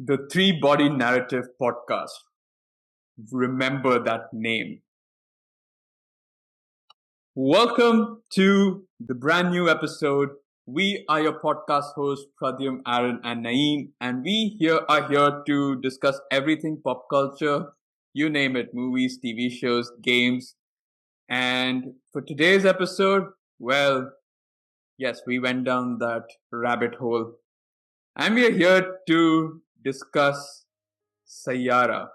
the Three Body Narrative podcast. Remember that name. Welcome to the brand new episode. We are your podcast hosts, Pradyum, Aaron, and Naeem, and we are here to discuss everything pop culture, you name it, movies, TV shows, games. And for today's episode, well, yes, we went down that rabbit hole. And we are here to discuss Saiyaara.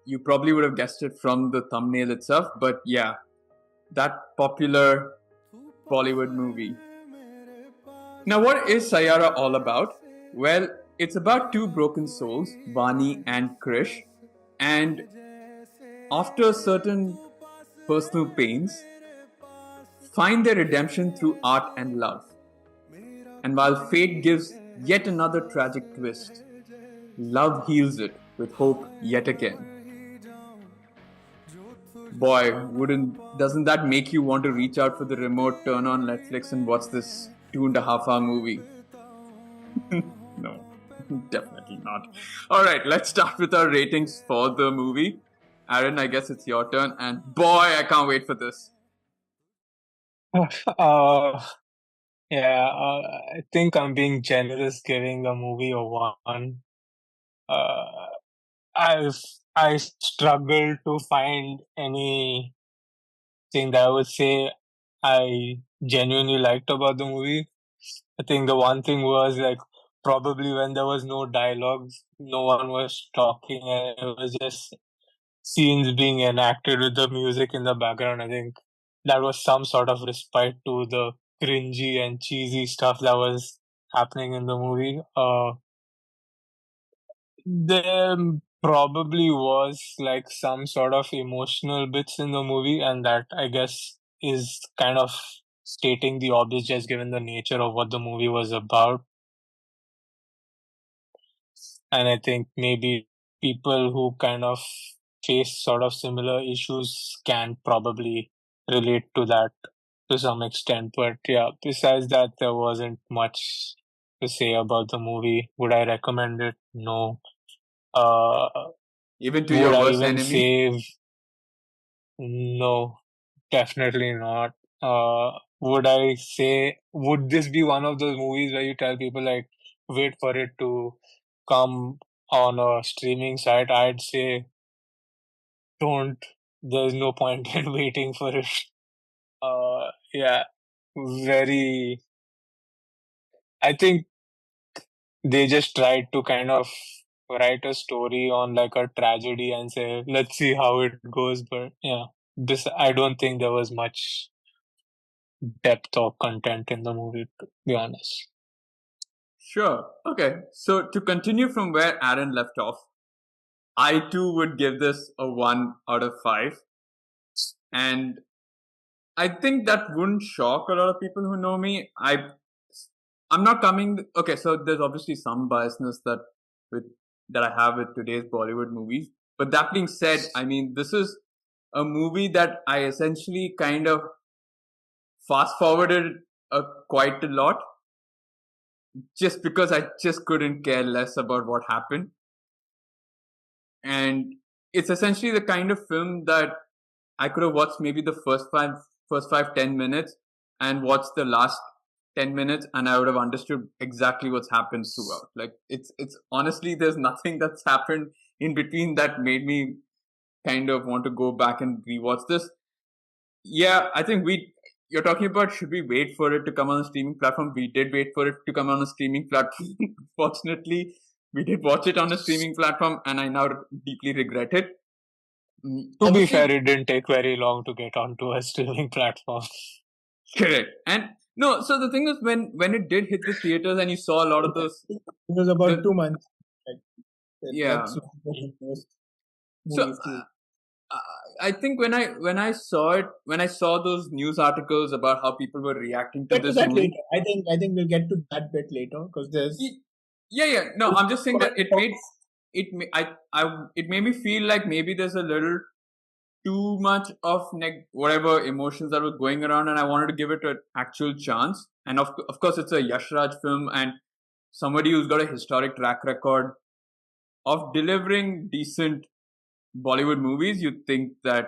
You probably would have guessed it from the thumbnail itself, but yeah, that popular Bollywood movie. Now, what is Saiyaara all about? Well, it's about two broken souls, Vani and Krish, and after certain personal pains, find their redemption through art and love. And while fate gives yet another tragic twist, love heals it with hope yet again. Boy, doesn't that make you want to reach out for the remote, turn on Netflix and watch this 2.5 hour movie? No, definitely not. Alright, let's start with our ratings for the movie. Aaron, I guess it's your turn, and boy, I can't wait for this. Uh, I think I'm being generous giving the movie a 1. Uh, I struggled to find anything that I would say I genuinely liked about the movie. I think the one thing was like probably when there was no dialogues, no one was talking, and it was just scenes being enacted with the music in the background. I think that was some sort of respite to the cringy and cheesy stuff that was happening in the movie. There probably was like some sort of emotional bits in the movie, and that I guess is kind of stating the obvious just given the nature of what the movie was about. And I think maybe people who kind of face sort of similar issues can probably relate to that to some extent. But yeah, besides that, there wasn't much to say about the movie. Would I recommend it? No. Uh, Even to would your I worst even enemy? say no? Definitely not. Would I say, would this be one of those movies where you tell people like, wait for it to come on a streaming site? I'd say don't. There's no point in waiting for it. Yeah, very. I think they just tried to kind of write a story on like a tragedy and say, let's see how it goes. But yeah, I don't think there was much depth or content in the movie, to be honest. Sure. Okay. So to continue from where Aaron left off, I too would give this a 1 out of 5. And I think that wouldn't shock a lot of people who know me. I'm not coming. Okay, so there's obviously some biasness with that I have with today's Bollywood movies. But that being said, I mean this is a movie that I essentially kind of fast forwarded quite a lot, just because I just couldn't care less about what happened. And it's essentially the kind of film that I could have watched maybe the first 5-10 minutes and watched the last 10 minutes, and I would have understood exactly what's happened throughout. Like it's honestly, there's nothing that's happened in between that made me kind of want to go back and rewatch this. Yeah, I think you're talking about should we wait for it to come on a streaming platform? We did wait for it to come on a streaming platform. Fortunately, we did watch it on a streaming platform, and I now deeply regret it. To be fair, Obviously, it didn't take very long to get onto a streaming platform. correct. And no, so the thing is, when it did hit the theaters, and you saw a lot of those, It was about the, 2 months. Like, yeah. That's when most So movies do. I think when I saw it, when I saw those news articles about how people were reacting to Get to this that movie, later. I think we'll get to that bit later because there's yeah. No, I'm just saying that it made me feel like maybe there's a little too much of whatever emotions that were going around, and I wanted to give it an actual chance. And of course, it's a Yash Raj film, and somebody who's got a historic track record of delivering decent Bollywood movies, you'd think that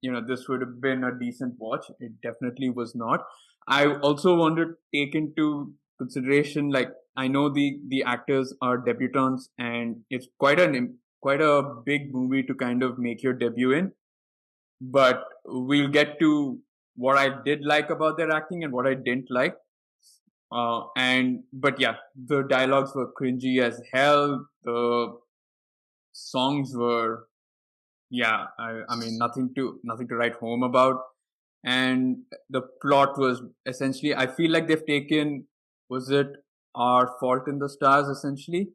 this would have been a decent watch. It definitely was not. I also want to take into consideration, like, I know the actors are debutants, and it's quite a big movie to kind of make your debut in. But we'll get to what I did like about their acting and what I didn't like. But yeah, the dialogues were cringy as hell. The songs were, yeah, I mean, nothing to write home about. And the plot was essentially, I feel like they've taken, was it Our Fault in the Stars, essentially?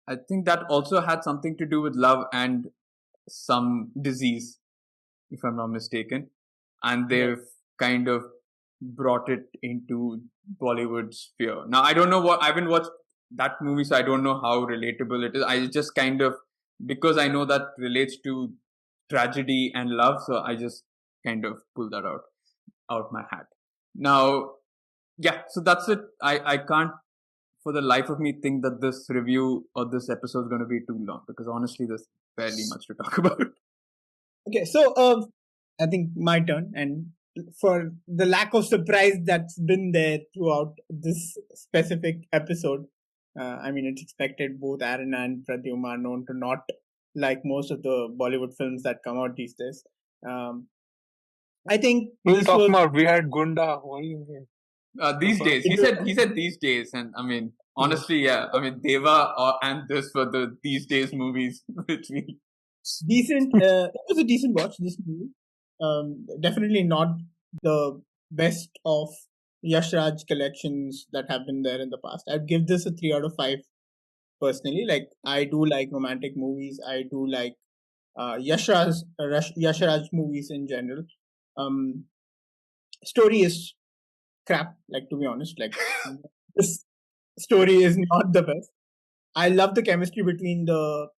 I think that also had something to do with love and some disease, if I'm not mistaken. And Yeah. they've kind of brought it into Bollywood sphere. Now, I don't know I haven't watched that movie, so I don't know how relatable it is. I just kind of, because I know that relates to tragedy and love, so I just kind of pull that out my hat. Now, yeah, so that's it. I can't for the life of me think that this review or this episode is going to be too long, because honestly, there's barely much to talk about. Okay, so I think my turn, and for the lack of surprise that's been there throughout this specific episode, I mean, it's expected. Both Aaron and Pradyum are known to not like most of the Bollywood films that come out these days. I think What are you this talking was about? We had Gunda. What do you mean? These days, he it said these days, and I mean, honestly, yeah, I mean, Deva and this were the these days movies, which we decent. It was a decent watch. This movie, definitely not the best of Yash Raj collections that have been there in the past. I'd give this a 3 out of 5 personally. Like, I do like romantic movies. I do like Yash Raj movies in general. Story is crap. Like, to be honest, like this story is not the best. I love the chemistry between the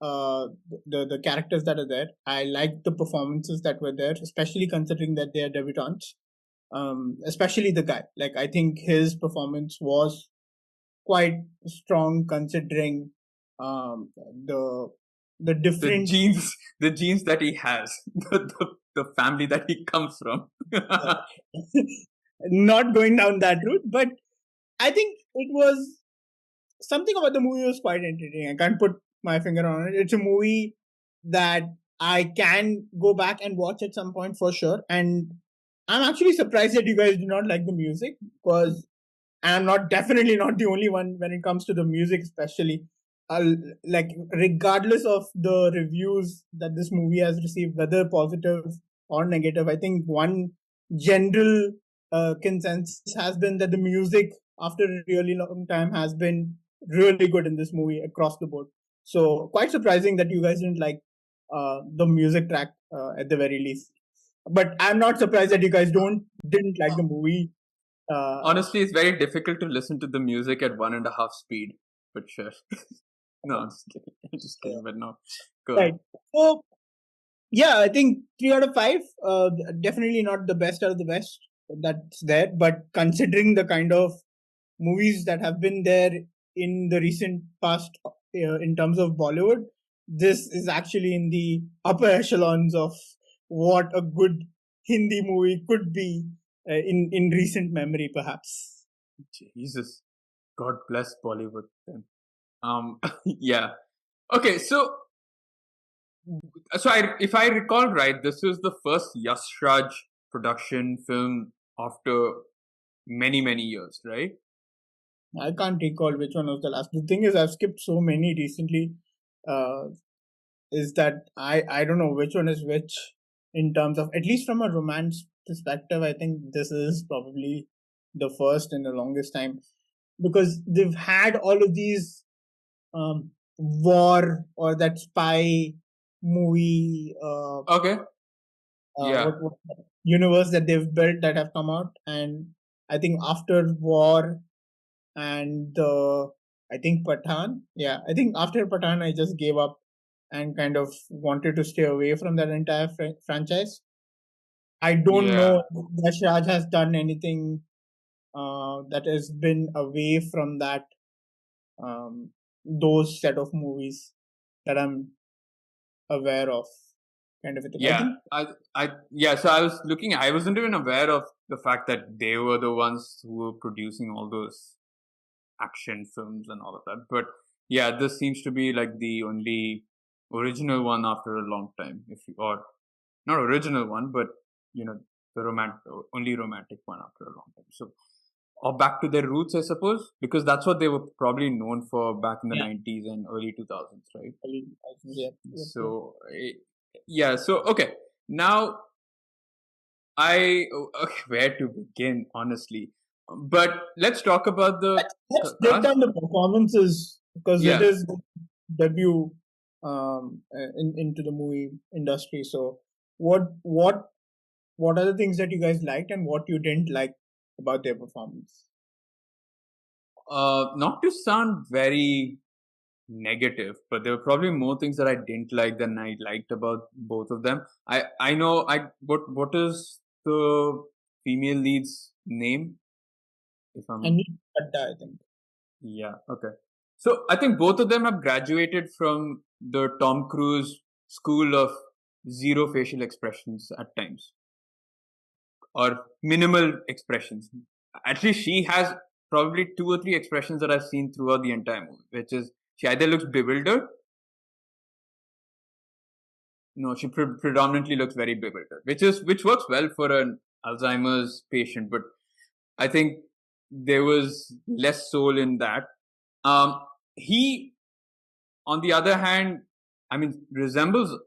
characters that are there. I like the performances that were there, especially considering that they are debutants. Especially the guy. Like, I think his performance was quite strong considering um, the the the different. genes that he has, the family that he comes from. Not going down that route, but I think it was something about the movie was quite entertaining. I can't put my finger on it. It's a movie that I can go back and watch at some point for sure. And I'm actually surprised that you guys do not like the music, because I'm definitely not the only one when it comes to the music, especially. Like, regardless of the reviews that this movie has received, whether positive or negative, I think one general consensus has been that the music, after a really long time, has been really good in this movie across the board. So, quite surprising that you guys didn't like the music track at the very least. But I'm not surprised that you guys didn't like the movie. Honestly, it's very difficult to listen to the music at 1.5 speed. But sure. No, I'm just kidding. I'm just kidding. But no, go Right. ahead. So, yeah, I think 3 out of 5. Definitely not the best out of the best that's there, but considering the kind of movies that have been there in the recent past, in terms of Bollywood, this is actually in the upper echelons of what a good Hindi movie could be in recent memory, perhaps. Jesus, God bless Bollywood. Then, yeah. Okay, so if I recall right, this is the first Yash Raj production film after many years, right? I can't recall which one was the last. The thing is, I've skipped so many recently. Is that I don't know which one is which in terms of, at least from a romance perspective. I think this is probably the first in the longest time, because they've had all of these war or that spy movie Okay. Yeah. what universe that they've built that have come out, and I think after war and I think Pathan. Yeah, I think after Pathan, I just gave up and kind of wanted to stay away from that entire franchise. I don't Yeah. know if Yash Raj has done anything that has been away from that those set of movies that I'm aware of, kind of a thing. I Yeah, think yeah. So I was looking. I wasn't even aware of the fact that they were the ones who were producing all those action films and all of that. But yeah, this seems to be like the only original one after a long time. If you, or not original one, but you know, the only romantic one after a long time. So, or back to their roots, I suppose, because that's what they were probably known for back in the yeah, 90s and early 2000s, right? yeah. So, yeah. So, okay. Now, okay, where to begin, honestly? But let's talk about the Let's break cast. down the performances because it Yeah. is debut into the movie industry. So what are the things that you guys liked and what you didn't like about their performance? Not to sound very negative, but there were probably more things that I didn't like than I liked about both of them. I know what is the female lead's name? If I I'm need Kadda, I think. Yeah, okay. So I think both of them have graduated from the Tom Cruise school of zero facial expressions at times, or minimal expressions. At least she has probably two or three expressions that I've seen throughout the entire movie, which is she either looks bewildered. No, she predominantly looks very bewildered, which works well for an Alzheimer's patient. But I think there was less soul in that. He, on the other hand, I mean, resembles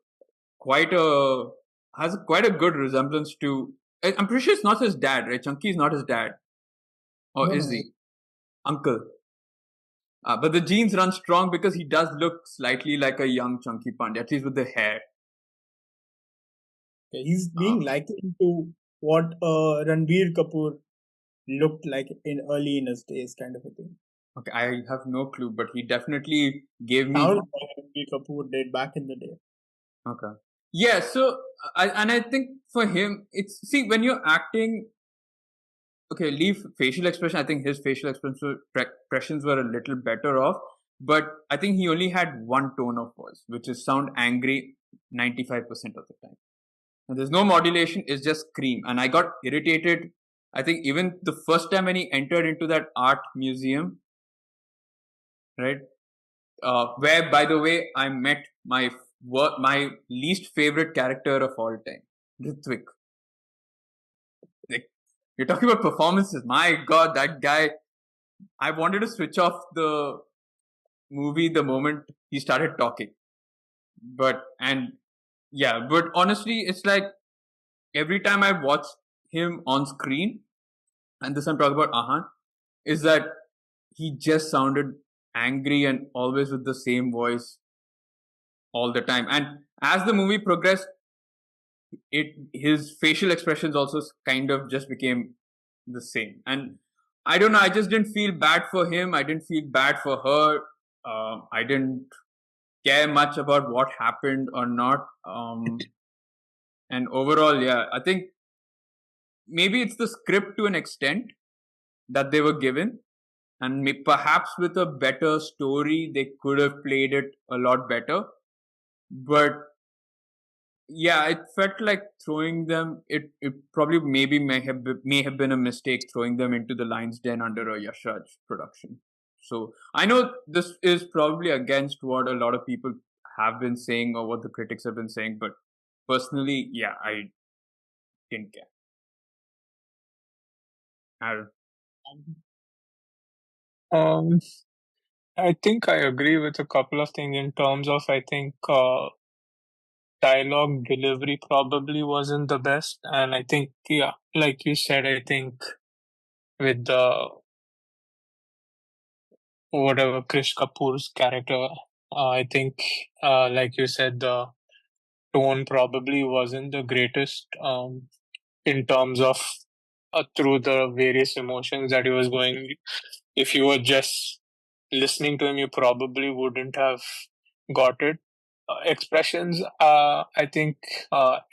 quite a has quite a good resemblance to. I'm pretty sure it's not his dad, right? Chunky is not his dad, or No, is no. he? Uncle. But the genes run strong because he does look slightly like a young Chunky Pandey, at least with the hair. He's Uh, being likened to what Ranbir Kapoor looked like in early in his days, kind of a thing. okay, I have no clue, but he definitely gave me. Sounds like Ranbir Kapoor did back in the day. Okay. Yeah. So, I think for him, it's see when you're acting. Okay, leave facial expression. I think his facial expressions were a little better off, but I think he only had one tone of voice, which is sound angry 95% of the time. And there's no modulation, it's just scream. And I got irritated. I think even the first time when he entered into that art museum, right? Where, by the way, I met my least favorite character of all time, Ritwik. Like, you're talking about performances. My God, that guy. I wanted to switch off the movie the moment he started talking. But honestly, it's like every time I watch him on screen, and this I'm talking about Ahan, is that he just sounded angry and always with the same voice all the time. And as the movie progressed, his facial expressions also kind of just became the same. And I don't know, I just didn't feel bad for him. I didn't feel bad for her. I didn't care much about what happened or not. And overall, yeah, I think maybe it's the script to an extent that they were given, and perhaps with a better story, they could have played it a lot better. But yeah, it felt like throwing them. It probably maybe may have been a mistake throwing them into the Lion's Den under a Yash production. So I know this is probably against what a lot of people have been saying or what the critics have been saying, but personally, yeah, I didn't care. Um, I think I agree with a couple of things in terms of I think dialogue delivery probably wasn't the best, and I think yeah, like you said, I think with the whatever Krish Kapoor's character, I think like you said, the tone probably wasn't the greatest in terms of through the various emotions that he was going. If you were just listening to him, you probably wouldn't have got it. Expressions, I think,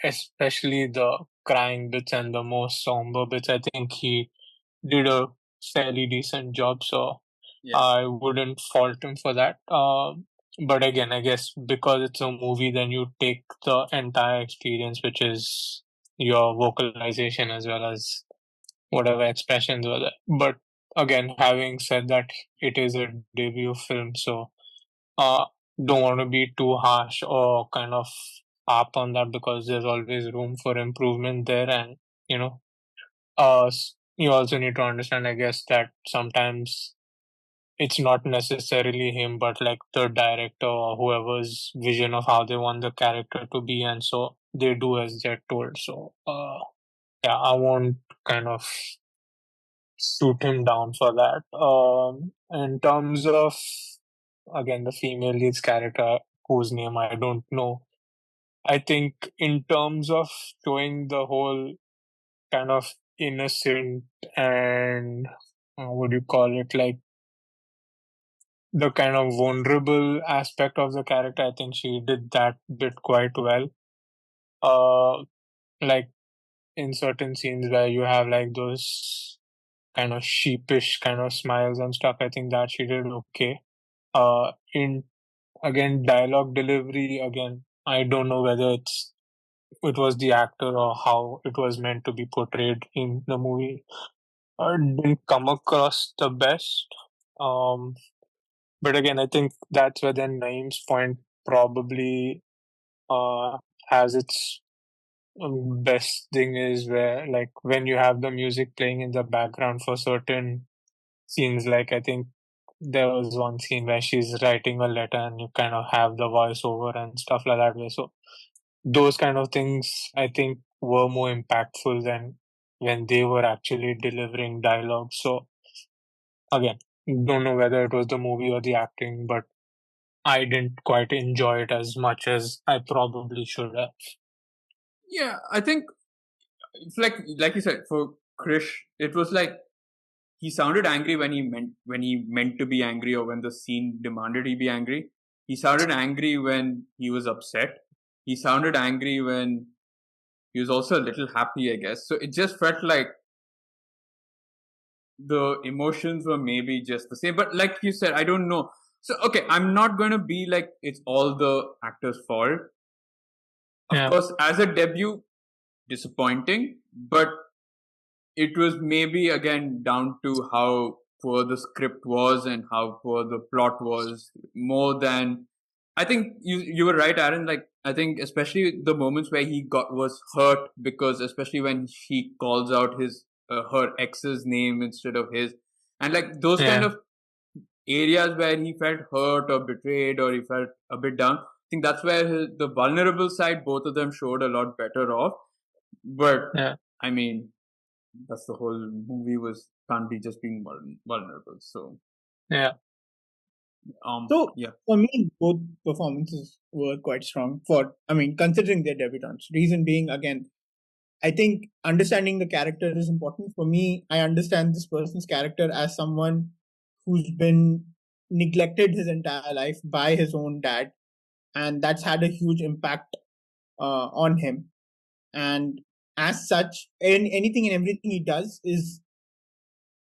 especially the crying bits and the most somber bits, I think he did a fairly decent job, so Yes. I wouldn't fault him for that. But again, I guess because it's a movie, then you take the entire experience, which is your vocalization as well as whatever expressions were there. But again, having said that, it is a debut film, so uh, don't want to be too harsh or kind of harp on that because there's always room for improvement there, and you know, you also need to understand, I guess, that sometimes it's not necessarily him, but like the director or whoever's vision of how they want the character to be, and so they do as they're told. So, yeah, I won't kind of shoot him down for that. In terms of again the female lead's character, whose name I don't know, I think in terms of showing the whole kind of innocent and what do you call it, like the kind of vulnerable aspect of the character, I think she did that bit quite well. Like in certain scenes where you have like those kind of sheepish kind of smiles and stuff, I think that she did okay. In again dialogue delivery, again I don't know whether it was the actor or how it was meant to be portrayed in the movie. Didn't come across the best. Um, But again, I think that's where then Naeem's point probably uh, has its best thing is where, like, when you have the music playing in the background for certain scenes, like, I think there was one scene where she's writing a letter and you kind of have the voiceover and stuff like that. Way. So, those kind of things, I think, were more impactful than when they were actually delivering dialogue. So, again, don't know whether it was the movie or the acting, but I didn't quite enjoy it as much as I probably should have. Yeah, I think it's like you said, for Krish, it was like he sounded angry when he meant to be angry, or when the scene demanded he be angry. He sounded angry when he was upset. He sounded angry when he was also a little happy, I guess. So it just felt like the emotions were maybe just the same. But like you said, I don't know. So okay, I'm not gonna be like it's all the actor's fault. Of Yeah, course, as a debut, disappointing, but it was maybe again down to how poor the script was and how poor the plot was, more than I think you were right, Aaron. Like I think especially the moments where he got was hurt, because especially when she calls out his her ex's name instead of his, and like those kind yeah, of areas where he felt hurt or betrayed or he felt a bit down. I think that's where the vulnerable side, both of them showed a lot better off. But yeah, I mean, that's the whole movie was can't be just being vulnerable. So yeah, So yeah. for me, both performances were quite strong. Considering their debutants. Reason being, again, I think understanding the character is important. For me, I understand this person's character as someone who's been neglected his entire life by his own dad, and that's had a huge impact on him. And as such, anything and everything he does is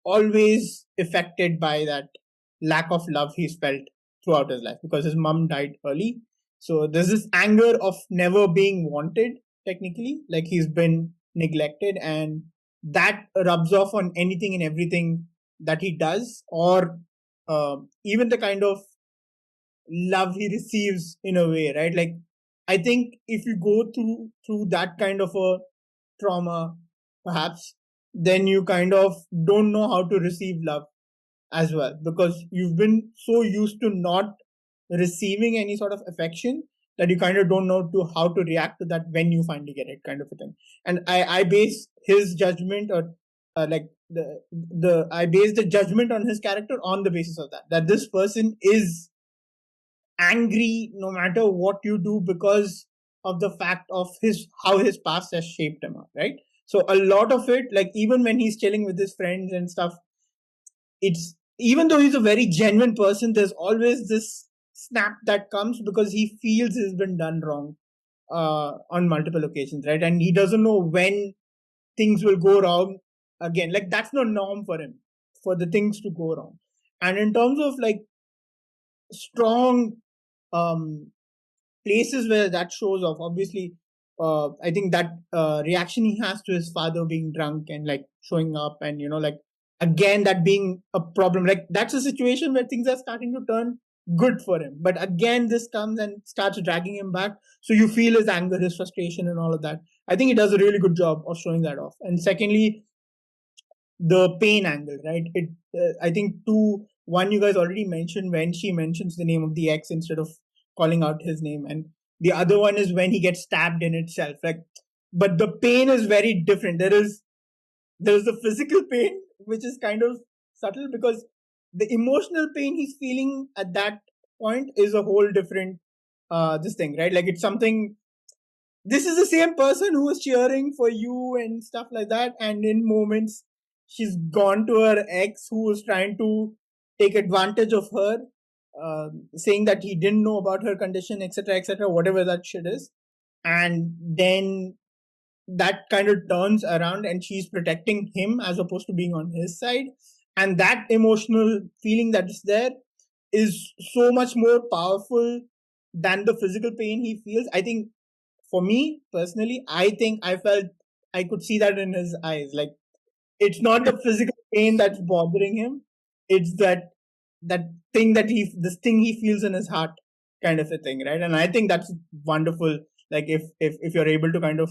always affected by that lack of love he's felt throughout his life because his mom died early. So there's this anger of never being wanted, technically, like he's been neglected, and that rubs off on anything and everything that he does, or even the kind of love he receives in a way, right? Like, I think if you go through that kind of a trauma, perhaps, then you kind of don't know how to receive love as well, because you've been so used to not receiving any sort of affection that you kind of don't know to how to react to that when you finally get it, kind of a thing. And I base his judgment, or like the I base the judgment on his character on the basis of that this person is angry no matter what you do, because of the fact of his how his past has shaped him up, right? So a lot of it, like even when he's chilling with his friends and stuff, it's, even though he's a very genuine person, there's always this snap that comes because he feels he's been done wrong on multiple occasions, right? And he doesn't know when things will go wrong again. Like, that's no norm for him. for the things to go wrong. And in terms of like strong places where that shows off, obviously, I think that reaction he has to his father being drunk and like showing up, and like again that being a problem. Like that's a situation where things are starting to turn good for him, but again this comes and starts dragging him back. So you feel his anger, his frustration, and all of that. I think he does a really good job of showing that off. And secondly, the pain angle, right? I think one you guys already mentioned when she mentions the name of the ex instead of calling out his name, and the other one is when he gets stabbed in itself. Like, but the pain is very different. There's the physical pain, which is kind of subtle, because the emotional pain he's feeling at that point is a whole different this thing, right? Like it's something. This is the same person who was cheering for you and stuff like that, and in moments she's gone to her ex who was trying to take advantage of her, saying that he didn't know about her condition, etc., whatever that shit is. And then that kind of turns around and she's protecting him as opposed to being on his side. And that emotional feeling that is there is so much more powerful than the physical pain he feels. I think for me personally, I think I could see that in his eyes. Like it's not the physical pain that's bothering him. It's that this thing he feels in his heart kind of a thing, right? And I think that's wonderful. Like if you're able to kind of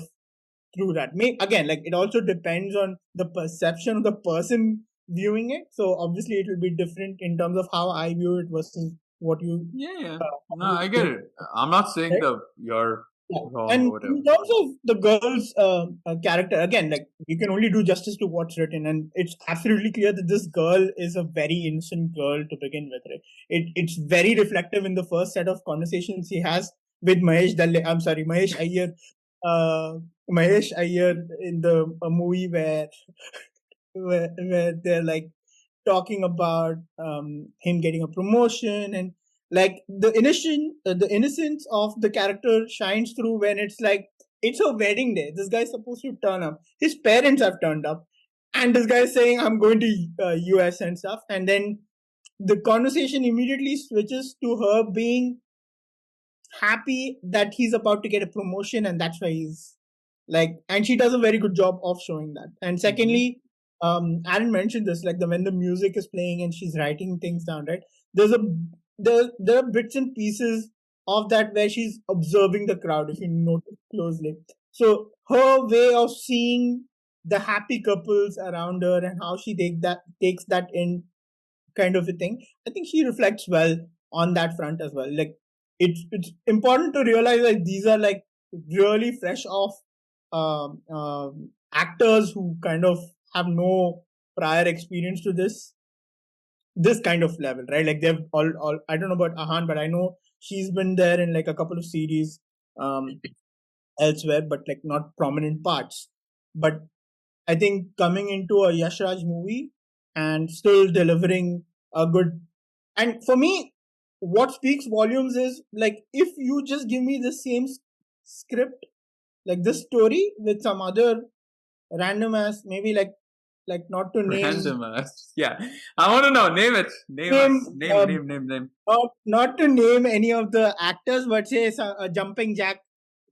through that. Again, like it also depends on the perception of the person viewing it. So obviously it will be different in terms of how I view it versus what you. Yeah. No, I get it. I'm not saying right? you're wrong And or whatever. in terms of the girl's character, again, like you can only do justice to what's written, and it's absolutely clear that this girl is a very innocent girl to begin with. Right? It's very reflective in the first set of conversations he has with Mahesh Dalle. I'm sorry, Mahesh Iyer. Mahesh Iyer in the movie where they're like talking about him getting a promotion, and like the innocence of the character shines through when it's like it's a wedding day. This guy's supposed to turn up. His parents have turned up, and this guy's saying, "I'm going to US and stuff," and then the conversation immediately switches to her being happy that he's about to get a promotion, and that's why he's like, and she does a very good job of showing that. And secondly, Aaron mentioned this, like when the music is playing and she's writing things down, right? There are bits and pieces of that where she's observing the crowd, if you notice closely. So her way of seeing the happy couples around her and how she takes that in, kind of a thing. I think she reflects well on that front as well. Like it's important to realize that these are like really fresh off actors who kind of have no prior experience to this kind of level, right? Like they've all I don't know about Ahan, but I know she's been there in like a couple of series elsewhere, but like not prominent parts. But I think coming into a Yash Raj movie and still delivering a good, and for me, what speaks volumes is like if you just give me the same script, like this story with some other random ass, maybe like not to name Random ass. Yeah. I want to know. Name it. Name. not to name any of the actors, but say a jumping jack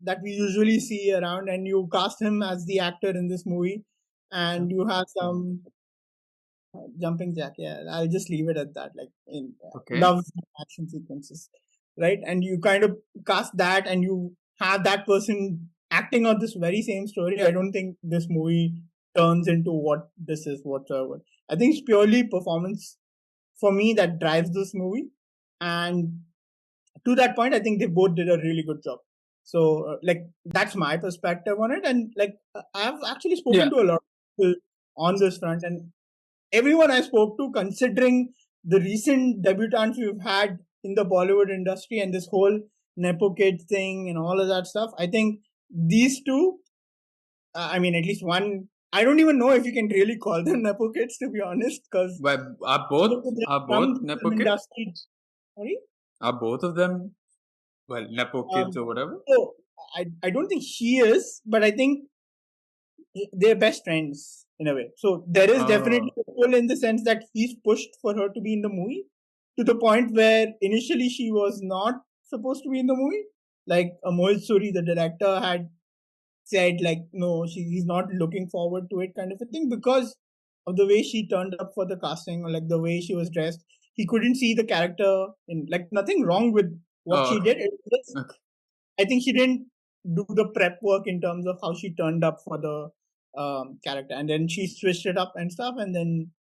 that we usually see around, and you cast him as the actor in this movie, and you have some jumping jack. Yeah, I'll just leave it at that. Like in love action sequences, right? And you kind of cast that, and you have that person acting out this very same story. I don't think this movie turns into what this is whatsoever. I think it's purely performance for me that drives this movie, and to that point, I think they both did a really good job. So, like, that's my perspective on it. And like, I've actually spoken to a lot of people on this front, and everyone I spoke to, considering the recent debutantes we've had in the Bollywood industry and this whole Nepo kid thing and all of that stuff, I think these two, I mean, at least one, I don't even know if you can really call them Nepo kids, to be honest, because are both Nepo kids? Sorry? Are both of them, well, Nepo kids or whatever? So, I don't think she is, but I think they're best friends in a way. So there is definitely pull in the sense that he's pushed for her to be in the movie to the point where initially she was not supposed to be in the movie. Like Mohit Suri, the director, had said like no, he's not looking forward to it, kind of a thing, because of the way she turned up for the casting or like the way she was dressed. He couldn't see the character in, like, nothing wrong with what she did. It was, Okay. I think she didn't do the prep work in terms of how she turned up for the character, and then she switched it up and stuff, and then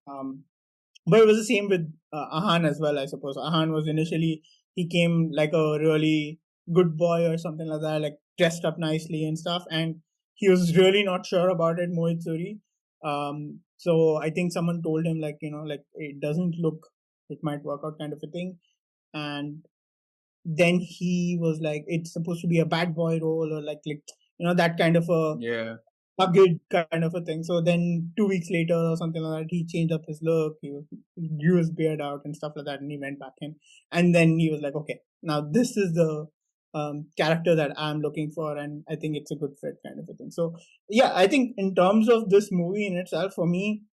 but it was the same with Ahan as well, I suppose. Ahan was initially, he came like a really good boy or something like that, like dressed up nicely and stuff, and he was really not sure about it, Mohit Suri. So I think someone told him like, like it doesn't look, it might work out, kind of a thing. And then he was like, it's supposed to be a bad boy role, or like that kind of a rugged kind of a thing. So then 2 weeks later or something like that, he changed up his look. He grew his beard out and stuff like that, and he went back in. And then he was like, okay, now this is the character that I'm looking for, and I think it's a good fit, kind of a thing. So yeah, I think in terms of this movie in itself, for me,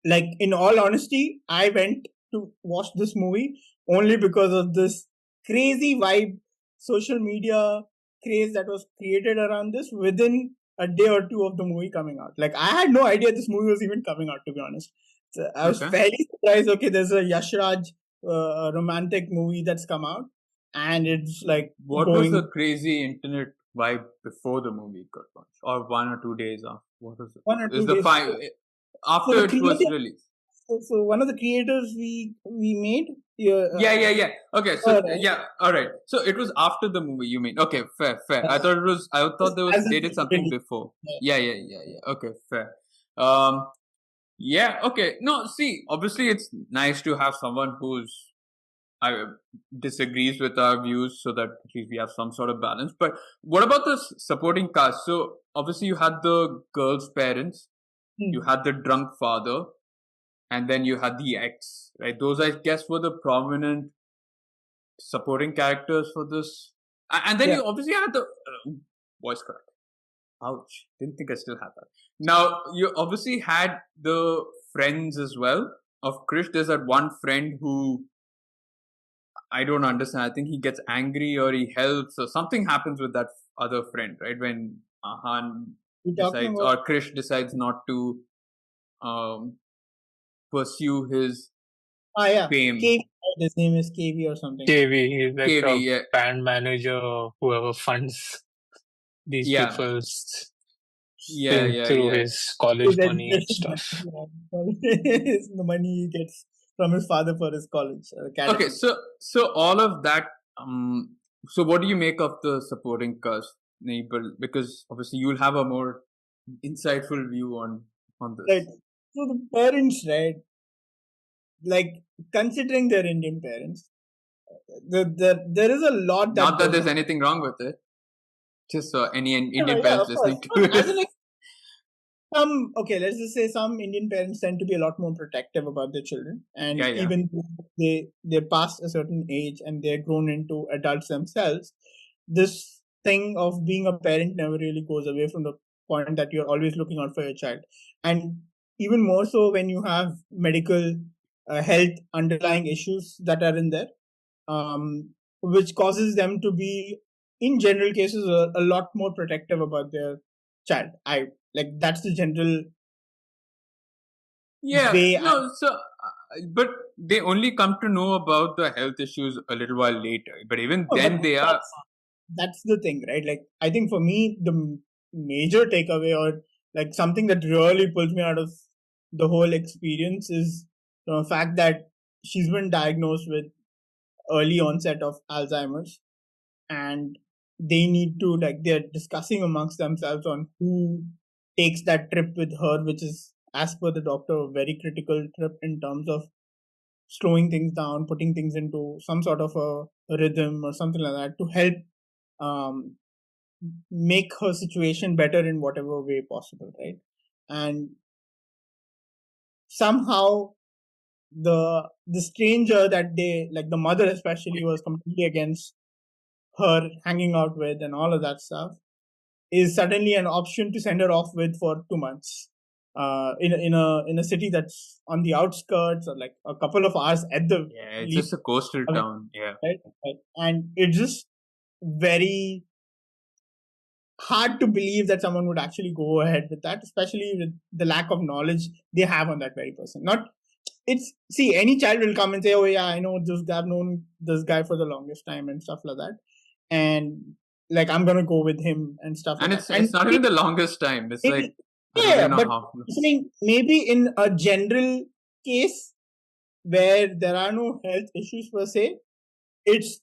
like in all honesty, I went to watch this movie only because of this crazy vibe, social media craze that was created around this within a day or two of the movie coming out. Like I had no idea this movie was even coming out, to be honest. So I was fairly surprised. Okay, there's a Yash Raj romantic movie that's come out, and it's like what was the crazy internet vibe before the movie got launched, or 1 or 2 days after? What was it? 1 or 2 is the days after it was released? So one of the creators we made. Yeah. Okay, so yeah, all right. So it was after the movie, you mean? Okay, fair. I thought it was. I thought they did something before. Yeah. Okay, fair. Yeah. Okay. No, see, obviously it's nice to have someone who's disagrees with our views, so that at least we have some sort of balance. But what about the supporting cast? So obviously you had the girl's parents, you had the drunk father, and then you had the ex, right? Those, I guess, were the prominent supporting characters for this. And then you obviously had the voice crack. Ouch. Didn't think I still had that. Now, you obviously had the friends as well of Krish. There's that one friend who I don't understand. I think he gets angry or he helps or something happens with that other friend, right? When Han decides or Krish decides not to pursue his fame. KV, his name is KV or something. KV, he's like a band manager or whoever funds these people's through his college money and stuff. The money he gets from his father for his college. Okay, so all of that. So what do you make of the supporting cast, Neighbor? Because obviously you'll have a more insightful view on this. Right. So the parents, right? Like considering their Indian parents, there is a lot that. Not that there's anything wrong with it. Just any Indian parents listening to it. Let's just say some Indian parents tend to be a lot more protective about their children, and even though they're past a certain age and they're grown into adults themselves, this thing of being a parent never really goes away from the point that you're always looking out for your child, and even more so when you have medical health underlying issues that are in there, which causes them to be, in general cases, a lot more protective about their child. That's the general way. But they only come to know about the health issues a little while later. But even then, they are. That's the thing, right? Like, I think for me, the major takeaway, or like something that really pulls me out of the whole experience, is the fact that she's been diagnosed with early onset of Alzheimer's, and they need to, they're discussing amongst themselves on who takes that trip with her, which is, as per the doctor, a very critical trip in terms of slowing things down, putting things into some sort of a rhythm or something like that to help make her situation better in whatever way possible, right? And somehow the stranger that they, like the mother especially, was completely against her hanging out with and all of that stuff, is suddenly an option to send her off with for 2 months. in a city that's on the outskirts or like a couple of hours at the Yeah, it's least just a coastal away, town. Yeah. right? And it's just very hard to believe that someone would actually go ahead with that, especially with the lack of knowledge they have on that very person. Not it's see any child will come and say, oh yeah, I know this guy, I've known this guy for the longest time and stuff like that, and like I'm gonna go with him and stuff like And that. it's not even the longest time. It's like Maybe, I don't yeah, even know but how. saying maybe in a general case where there are no health issues per se, it's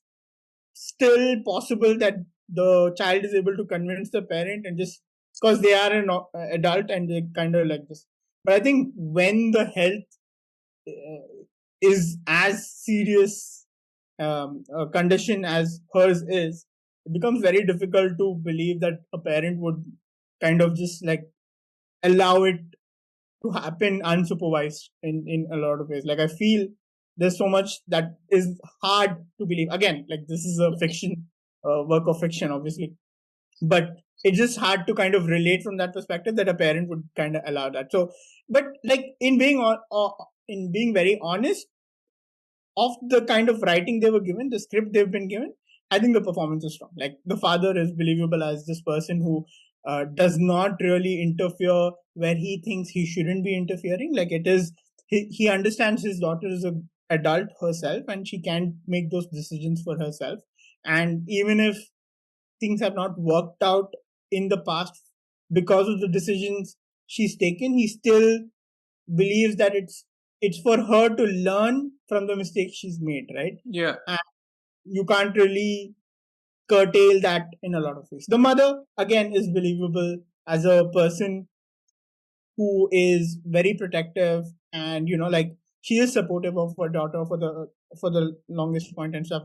still possible that the child is able to convince the parent and just because they are an adult and they kind of like this. But I think when the health is as serious a condition as hers is, it becomes very difficult to believe that a parent would kind of just like allow it to happen unsupervised in a lot of ways. Like I feel there's so much that is hard to believe. Again, like this is a fiction, work of fiction, obviously, but it's just hard to kind of relate from that perspective that a parent would kind of allow that. So, but like in being very honest, of the kind of writing they were given, the script they've been given, I think the performance is strong. Like the father is believable as this person who does not really interfere where he thinks he shouldn't be interfering. Like it is, he understands his daughter is a adult herself and she can make those decisions for herself. And even if things have not worked out in the past because of the decisions she's taken, he still believes that it's for her to learn from the mistakes she's made, right? Yeah. And you can't really curtail that in a lot of ways. The mother again is believable as a person who is very protective and like she is supportive of her daughter for the longest point and stuff.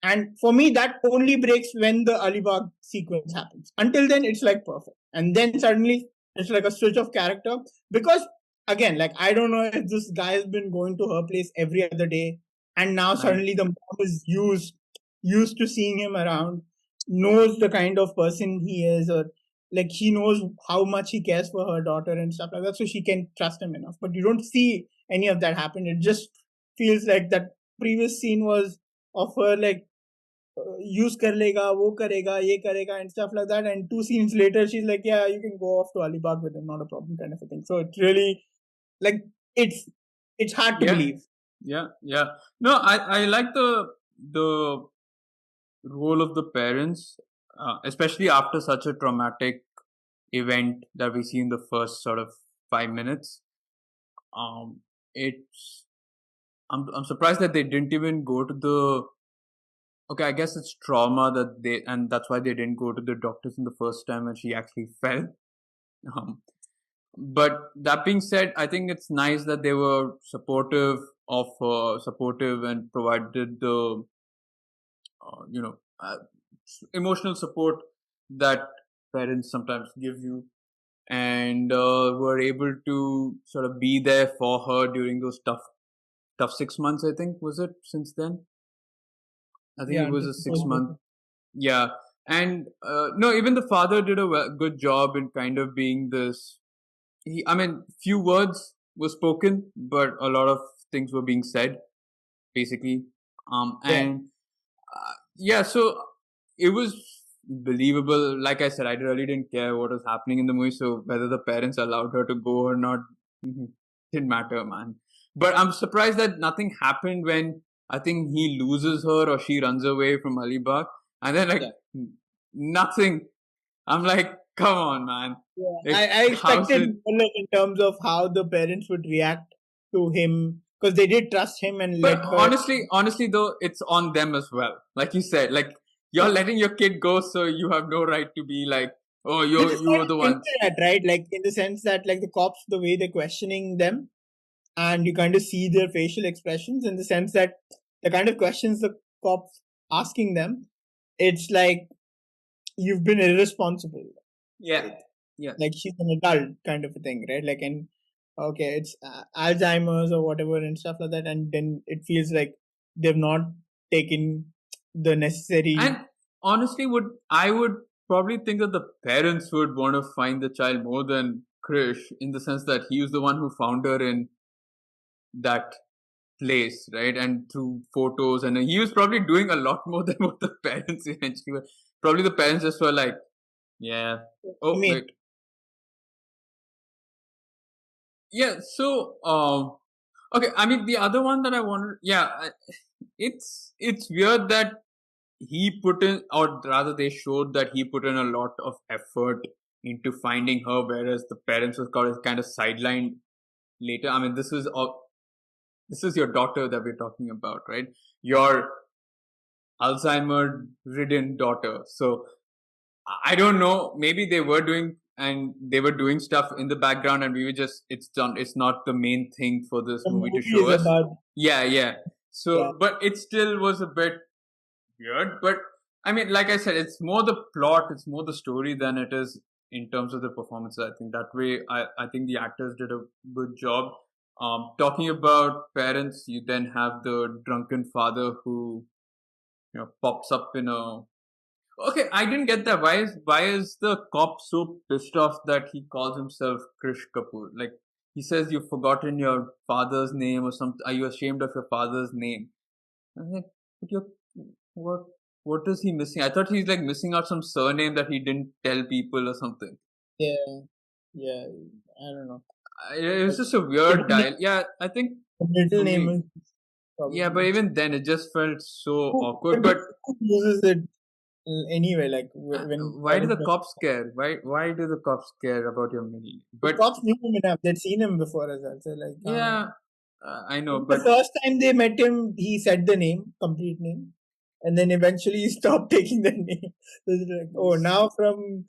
And for me, that only breaks when the Alibag sequence happens. Until then, it's like perfect. And then suddenly, it's like a switch of character. Because, again, like, I don't know if this guy has been going to her place every other day. And now suddenly the mom is used to seeing him around, knows the kind of person he is, or like she knows how much he cares for her daughter and stuff like that. So she can trust him enough. But you don't see any of that happen. It just feels like that previous scene was of her like use kar lega, wo karega, ye karega, and stuff like that. And 2 scenes later, she's like, yeah, you can go off to Alibag with him, not a problem, kind of a thing. So it's really like it's hard to Yeah. believe. Yeah. No, I like the role of the parents, especially after such a traumatic event that we see in the first sort of 5 minutes. It's I'm surprised that they didn't even go to the. Okay, I guess it's trauma and that's why they didn't go to the doctors in the first time when she actually fell. Um, but that being said, I think it's nice that they were supportive and provided the uh, you know uh, emotional support that parents sometimes give you, and were able to sort of be there for her during those tough 6 months. I think was it since then. I think Yeah, it was a 6 month. Yeah, and no, even the father did a good job in kind of being this. I mean, few words were spoken, but a lot of things were being said, basically. yeah, And yeah, so it was believable. Like I said, I really didn't care what was happening in the movie, so whether the parents allowed her to go or not didn't matter, man. But I'm surprised that nothing happened when I think he loses her or she runs away from Alibag, and then like yeah. nothing. I'm like, come on, man. Yeah. Like, I how's expected it? more like in terms of how the parents would react to him because they did trust him and But let her. honestly, though, it's on them as well. Like you said, like you're Yeah. letting your kid go, so you have no right to be like, oh, Which is you kind were of the hinted ones. at, right? Like in the sense that like the cops, the way they're questioning them, and you kind of see their facial expressions in the sense that the kind of questions the cops asking them, it's like you've been irresponsible. Yeah. Yes. Like she's an adult kind of a thing, right? Like, and okay, it's Alzheimer's or whatever and stuff like that, and then it feels like they've not taken the necessary. And honestly, would probably think that the parents would want to find the child more than Krish in the sense that he was the one who found her in that place, right? And through photos, and he was probably doing a lot more than what the parents eventually were. Probably the parents just were like, yeah. Oh, Me. wait. Yeah, so, okay, I mean, the other one that I wanted, it's weird that he put in, or rather they showed that he put in a lot of effort into finding her, whereas the parents was kind of sidelined later. I mean, this is your daughter that we're talking about, right? Your Alzheimer-ridden daughter. So I don't know. Maybe they were doing stuff in the background, and we were just it's done. It's not the main thing for this The movie to movie show is us. about Yeah. So, yeah. but it still was a bit weird. But I mean, like I said, it's more the plot, it's more the story than it is in terms of the performance. I think that way, I think the actors did a good job. Talking about parents, you then have the drunken father who pops up in a. Okay, I didn't get that. Why is the cop so pissed off that he calls himself Krish Kapoor? Like he says, you've forgotten your father's name or something. Are you ashamed of your father's name? I'm like, but what what is he missing? I thought he's like missing out some surname that he didn't tell people or something. Yeah. I don't know. It was Like, just a weird dial. Yeah, I think the middle for name me, is probably. yeah, but even then it just felt so awkward. Who But uses it anyway? Like when why do the cops care? Why do the cops care about your middle name? the But cops knew him enough. They'd seen him before as well. So like, yeah, I know. the But first time they met him, he said the name, complete name, and then eventually he stopped taking the name. So it's like, oh, now from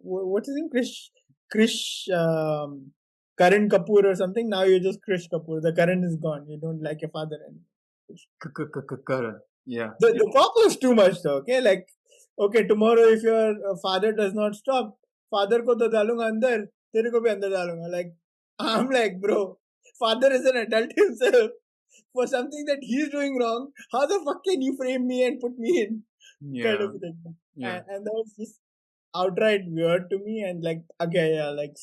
what's his name? Krish Karan Kapoor or something. Now you're just Krish Kapoor. The Karan is gone. You don't like your father anymore. Karan, yeah. The cop was too much though. Okay, like okay, tomorrow if your father does not stop, father ko to dalunga andar, tere ko bhi andar dalunga. Like I'm like, bro, father is an adult himself. For something that he's doing wrong, how the fuck can you frame me and put me in? Kind Yeah, of thing. yeah. And that was just outright weird to me. And like again, yeah, like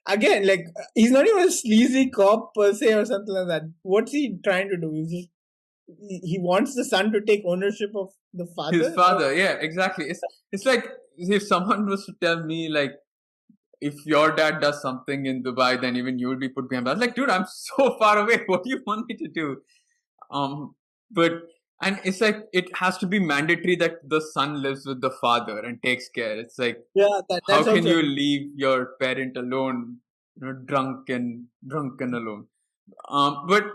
again, like he's not even a sleazy cop per se or something like that. What's he trying to do? He wants the son to take ownership of the father. His father, yeah, exactly. It's like if someone was to tell me like if your dad does something in Dubai, then even you will be put behind bars. Like, dude, I'm so far away. What do you want me to do? But and it's like it has to be mandatory that the son lives with the father and takes care. It's like Yeah, how that's can also you leave your parent alone, drunken alone? But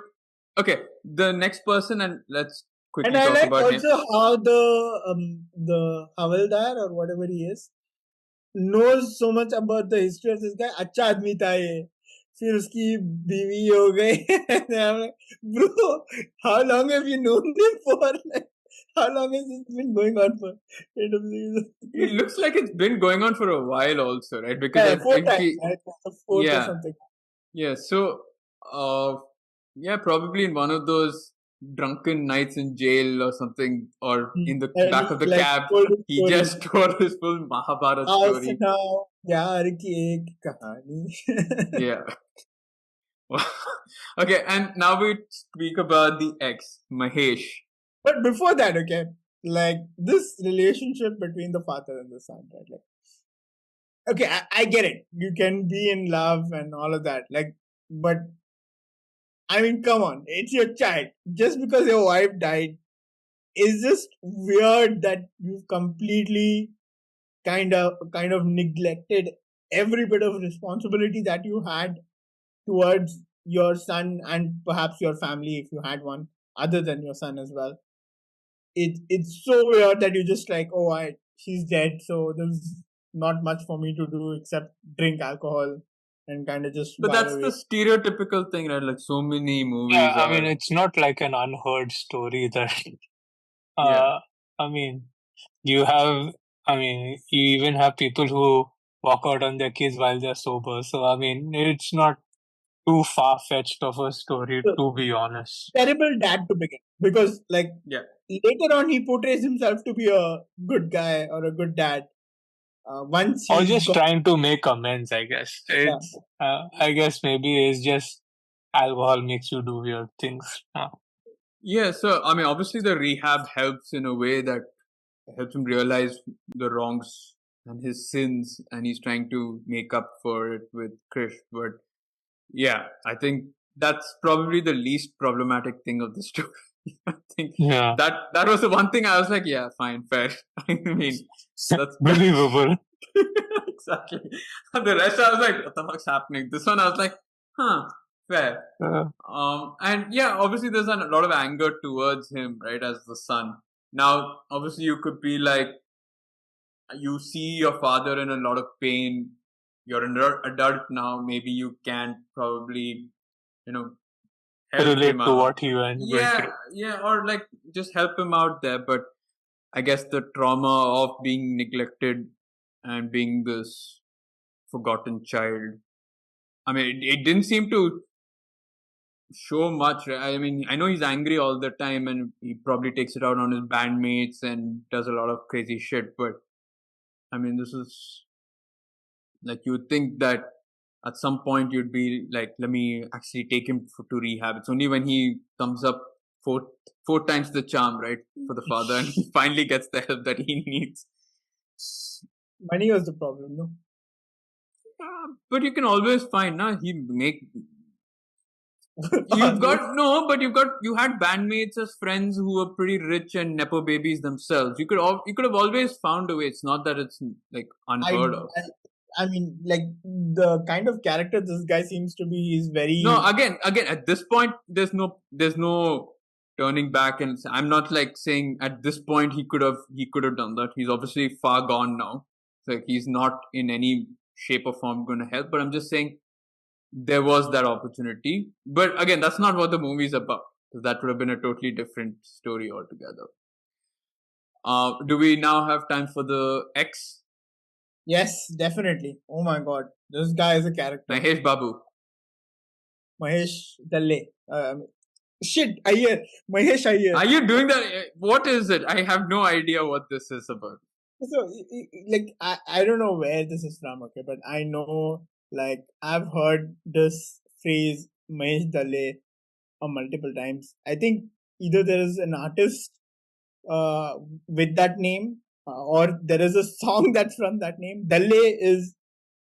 okay, the next person, and let's and quickly I talk like about him. also how the Havildar or whatever he is knows so much about the history of this guy. अच्छा आदमी था ये. फिर उसकी बीवी हो गई. I'm like, bro, how long have you known him for? Like, how long has this been going on for? It looks like it's been going on for a while, also, right? Because Yeah, I four think times. Right? Fourth or yeah, something. yeah. So, yeah, probably in one of those drunken nights in jail or something, or in the And back of the like cab, told his he story. just told his full Mahabharat आओ story. सुनाओ प्यार की एक कहानी. Yeah. Okay, and now we speak about the ex, Mahesh. But before that, okay, like this relationship between the father and the son, right? Like, okay, I get it. You can be in love and all of that. Like, but I mean, come on, it's your child. Just because your wife died is just weird that you've completely kind of neglected every bit of responsibility that you had towards your son and perhaps your family if you had one other than your son as well. It's so weird that you just like, oh, she's dead, so there's not much for me to do except drink alcohol and kind of just But while that's away. the stereotypical thing, right? Like so many movies Yeah, are. I mean, it's not like an unheard story that, Yeah. I mean, you have, I mean, you even have people who walk out on their kids while they're sober. So, I mean, it's not too far-fetched of a story, So, to be honest. terrible dad to begin because like Yeah. later on he portrays himself to be a good guy or a good dad, once Or he's just got, trying to make amends, I guess. yeah, I guess maybe it's just alcohol makes you do weird things. Yeah, so I mean, obviously the rehab helps in a way that helps him realize the wrongs and his sins, and he's trying to make up for it with Krish. But yeah, I think that's probably the least problematic thing of the story. I think Yeah, that was the one thing I was like, yeah, fine, fair. I mean, that's believable. exactly. The rest I was like, what the fuck's happening? This one I was like, huh, fair. Uh, And yeah, obviously there's a lot of anger towards him, right, as the son. Now, obviously you could be like, you see your father in a lot of pain. You're an adult now. Maybe you can probably, you know, help him relate to out. what he went going Yeah, through. yeah, or like just help him out there. But I guess the trauma of being neglected and being this forgotten child. I mean, it didn't seem to show much. I mean, I know he's angry all the time and he probably takes it out on his bandmates and does a lot of crazy shit. But I mean, this is like you would think that at some point you'd be like, let me actually take him to rehab. It's only when he comes up four times the charm, right, for the father, and he finally gets the help that he needs. money was the problem, no? But you can always find, now he make you've got no, but you had bandmates as friends who were pretty rich and nepo babies themselves. You could have always found a way. It's not that it's like I, unheard of. I mean, like the kind of character this guy seems to be is very. No, again, at this point, there's no turning back, and I'm not like saying at this point he could have done that. He's obviously far gone now. So he's not in any shape or form going to help. But I'm just saying there was that opportunity. But again, that's not what the movie's about. That would have been a totally different story altogether. Do we now have time for the X? Yes, definitely. Oh my god, this guy is a character. Mahesh Babu. Mahesh Dalle. Shit, Iyer. Mahesh Iyer. Are you doing that? What is it? I have no idea what this is about. So, like, I don't know where this is from, okay, but I know, like, I've heard this phrase Mahesh Dalle multiple times. I think either there is an artist with that name, or there is a song that's from that name. Dalle is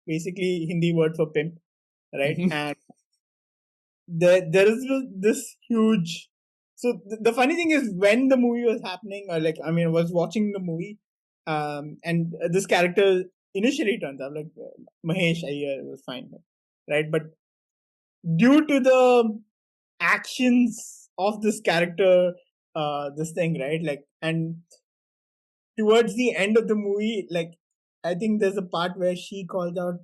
basically Hindi word for pimp, right? And there is this huge. So the funny thing is, when the movie was happening, or like, I mean, I was watching the movie, and this character initially turns up like Mahesh Iyer was fine, right? But due to the actions of this character, this thing, right? Like, and towards the end of the movie, like, I think there's a part where she calls out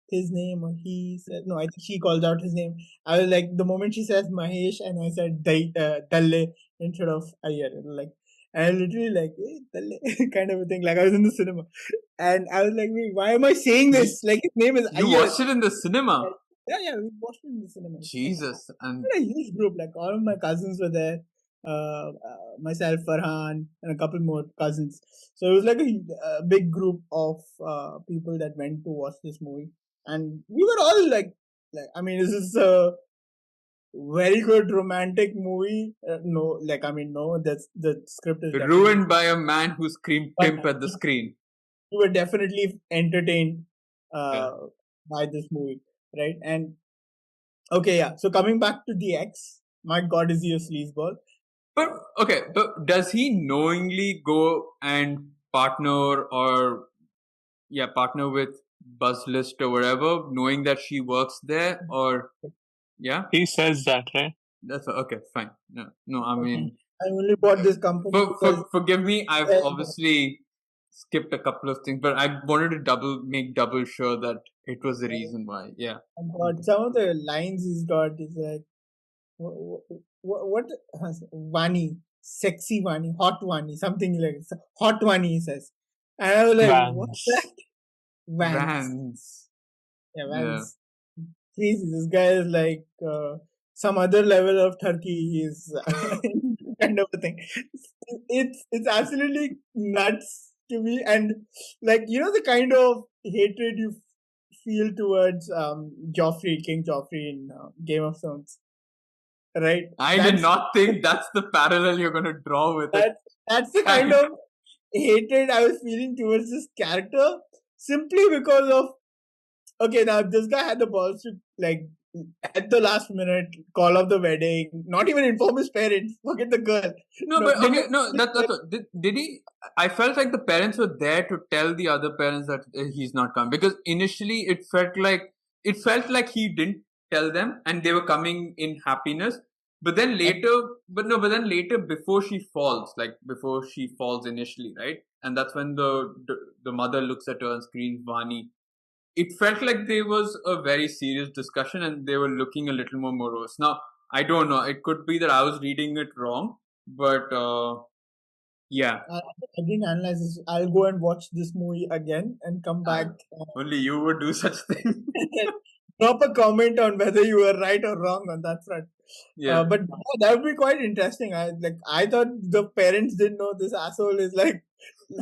his name, or he said, no, I think she calls out his name. I was like, the moment she says Mahesh, and I said Dalle instead of Iyer, like, and I literally like, hey, Dalle, kind of a thing. Like, I was in the cinema, and I was like, wait, why am I saying this? Like, his name is You Iyer. watched it in the cinema? Yeah, we watched it in the cinema. Jesus. And A huge group, like all of my cousins were there, myself, Farhan, and a couple more cousins. So it was like a big group of people that went to watch this movie, and we were all like I mean, this is a very good romantic movie. No, like, I mean, no, that's the script is ruined by a man who screamed But- pimp at the screen. you were definitely entertained Yeah. by this movie, right? And okay, yeah. So coming back to the X, my God, is he a sleazeball? But okay, but does he knowingly go and partner with Buzz List or whatever, knowing that she works there, or yeah? He says that, right? That's okay, fine. No, I mean, I only bought this company because forgive me, I've Yeah. obviously skipped a couple of things, but I wanted to make double sure that it was the reason why. Yeah. but some of the lines he's got is like, what Vani, sexy Vani, hot Vani, something like hot Vani, he says. And I was like, what's that? Vans. Vans. Yeah, Vans. Crazy. This guy is like some other level of Turkey. He's kind of a thing. It's absolutely nuts to me. And like, the kind of hatred you feel towards Joffrey, King Joffrey in Game of Thrones, right? I did not think that's the parallel you're going to draw with it. That's the kind of hatred I was feeling towards this character, simply because of, okay, now this guy had the balls to, like, at the last minute call off the wedding, not even inform his parents, forget the girl. That's what, did he? I felt like the parents were there to tell the other parents that he's not coming, because initially it felt like he didn't tell them and they were coming in happiness. But then later, before she falls initially, right? And that's when the mother looks at her and screams Vani. It felt like there was a very serious discussion and they were looking a little more morose. Now, I don't know. It could be that I was reading it wrong, but yeah. I didn't analyze this. I'll go and watch this movie again and come back. Only you would do such thing. Drop a comment on whether you were right or wrong on that front. Yeah. But that would be quite interesting. I thought the parents didn't know this asshole is like,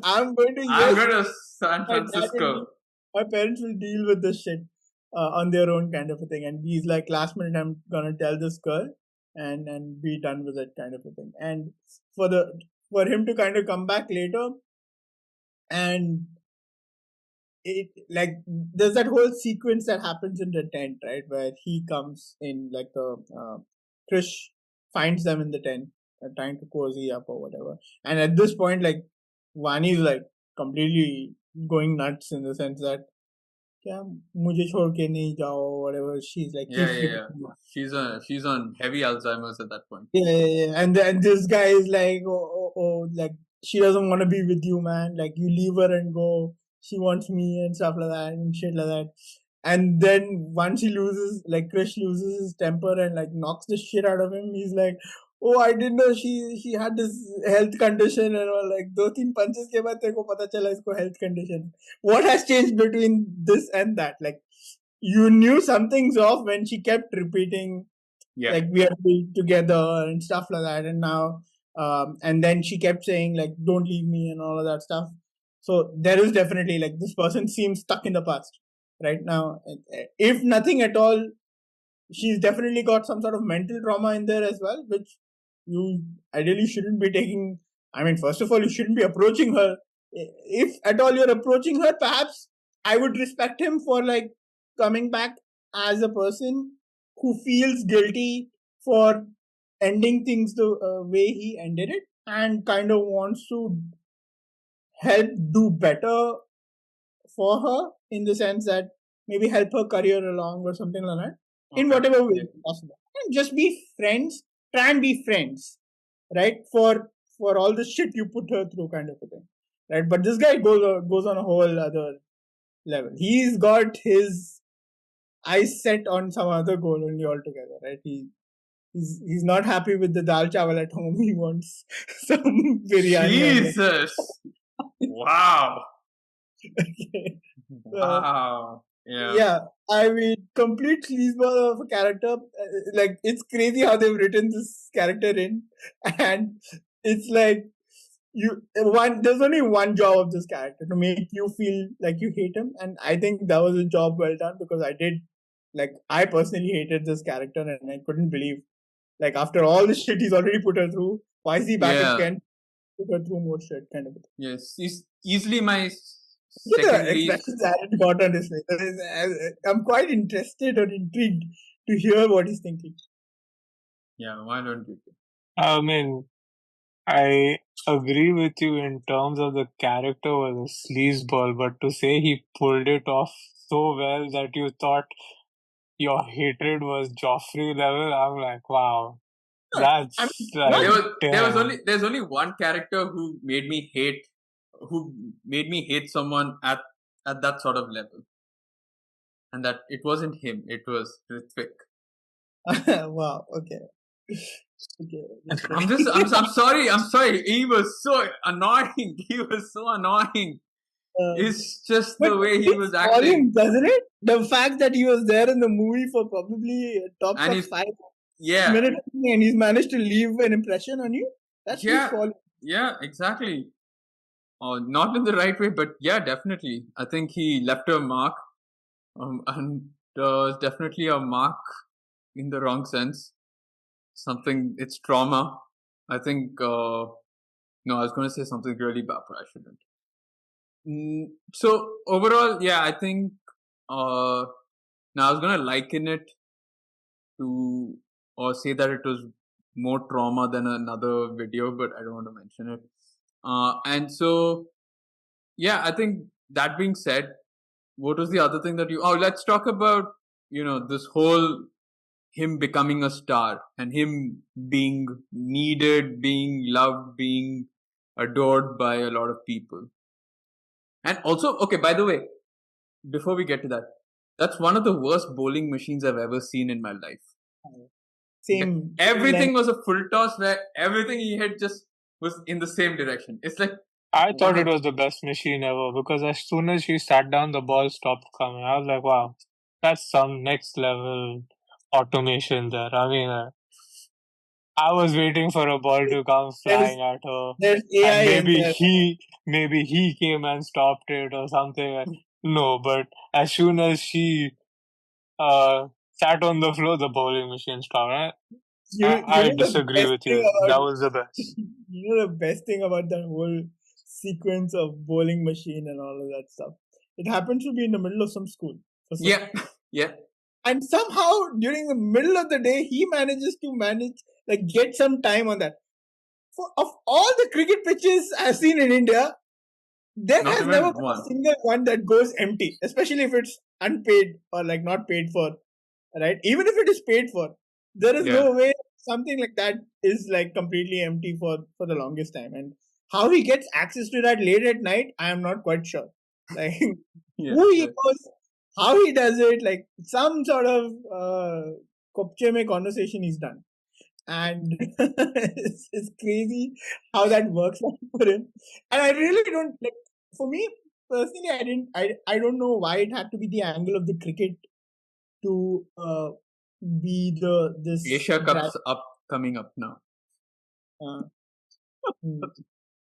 I'm going to San Francisco. My parents will deal with this shit on their own, kind of a thing. And he's like, last minute, I'm gonna tell this girl and be done with it, kind of a thing. And for him to kind of come back later, and it, like, there's that whole sequence that happens in the tent, right, where he comes in, like, the Krish finds them in the tent, trying to cozy up or whatever. And at this point, like, Vani's like completely going nuts in the sense that, क्या मुझे छोड़ के नहीं जाओ, whatever. She's like, yeah. She's on heavy Alzheimer's at that point. Yeah. And this guy is like, like, she doesn't want to be with you, man. Like, you leave her and go. She wants me and stuff like that and shit like that. And then once he loses, like, Krish loses his temper and like knocks the shit out of him, he's like, oh, I didn't know she had this health condition and all. Like, 2-3 punches ke baad teko pata chala isko health condition. What has changed between this and that? Like, you knew something's off when she kept repeating, like, we have to be together and stuff like that. And now, and then she kept saying, like, don't leave me and all of that stuff. So there is definitely, like, this person seems stuck in the past right now. If nothing at all, she's definitely got some sort of mental trauma in there as well, which you ideally shouldn't be taking. I mean, first of all, you shouldn't be approaching her. If at all you're approaching her, perhaps I would respect him for, like, coming back as a person who feels guilty for ending things the way he ended it and kind of wants to help do better for her, in the sense that maybe help her career along or something like that, in whatever way possible. And just be friends, try and be friends, right? For all the shit you put her through, kind of a thing, right? But this guy goes on a whole other level. He's got his eyes set on some other goal only altogether, right? He's not happy with the dal chawal at home. He wants some biryani. Jesus. Wow. Okay. Wow. Yeah. I mean, complete sleazeball of a character. Like, it's crazy how they've written this character in, and it's like there's only one job of this character, to make you feel like you hate him, and I think that was a job well done, because I personally hated this character, and I couldn't believe, like, after all the shit he's already put her through, why is he back again? Put her through more shit, kind of. Yes, he's easily my second least. I'm quite interested or intrigued to hear what he's thinking. Yeah, why don't you? I mean, I agree with you in terms of the character was a sleazeball, but to say he pulled it off so well that you thought your hatred was Joffrey level, I'm like, wow. That's there's only one character who made me hate someone at that sort of level, and that it wasn't him, it was Ritwik. Wow. Okay. I'm sorry. He was so annoying. It's just the way he was acting, doesn't it? The fact that he was there in the movie for probably top 5 minutes, and he's managed to leave an impression on you. That's yeah, exactly. not in the right way, but yeah, definitely. I think he left a mark, and definitely a mark in the wrong sense. It's trauma. I think, no, I was going to say something really bad, but I shouldn't. So overall, yeah, I think, now I was going to liken it to, or say that it was more trauma than another video, but I don't want to mention it. And so, yeah, I think that being said, what was the other thing that let's talk about, this whole him becoming a star and him being needed, being loved, being adored by a lot of people. And also, okay, by the way, before we get to that, that's one of the worst bowling machines I've ever seen in my life. Same. Everything was a full toss where everything he hit just was in the same direction. It's like, I thought it was the best machine ever because as soon as she sat down, the ball stopped coming. I was like, wow, that's some next level automation there. I mean, I was waiting for a ball to come flying at her, There's and AI in there. maybe he came and stopped it or something. No, but as soon as she sat on the floor, the bowling machine stopped. I The disagree best with thing you. That about was the best. the best thing about that whole sequence of bowling machine and all of that stuff. It happens to be in the middle of some school. yeah, yeah. And somehow during the middle of the day, he manages to get some time on that. Of all the cricket pitches I've seen in India, there Not has even never been one. a single one that goes empty, especially if it's unpaid or not paid for, right? Even if it is paid for, there is no way something like that is completely empty for the longest time. And how he gets access to that late at night, I am not quite sure. Like who he knows, how he does it, some sort of kopche mein conversation he's done. And it's crazy how that works out for him. And I really don't for me personally, I don't know why it had to be the angle of the cricket to be this Asia Cup's coming up now.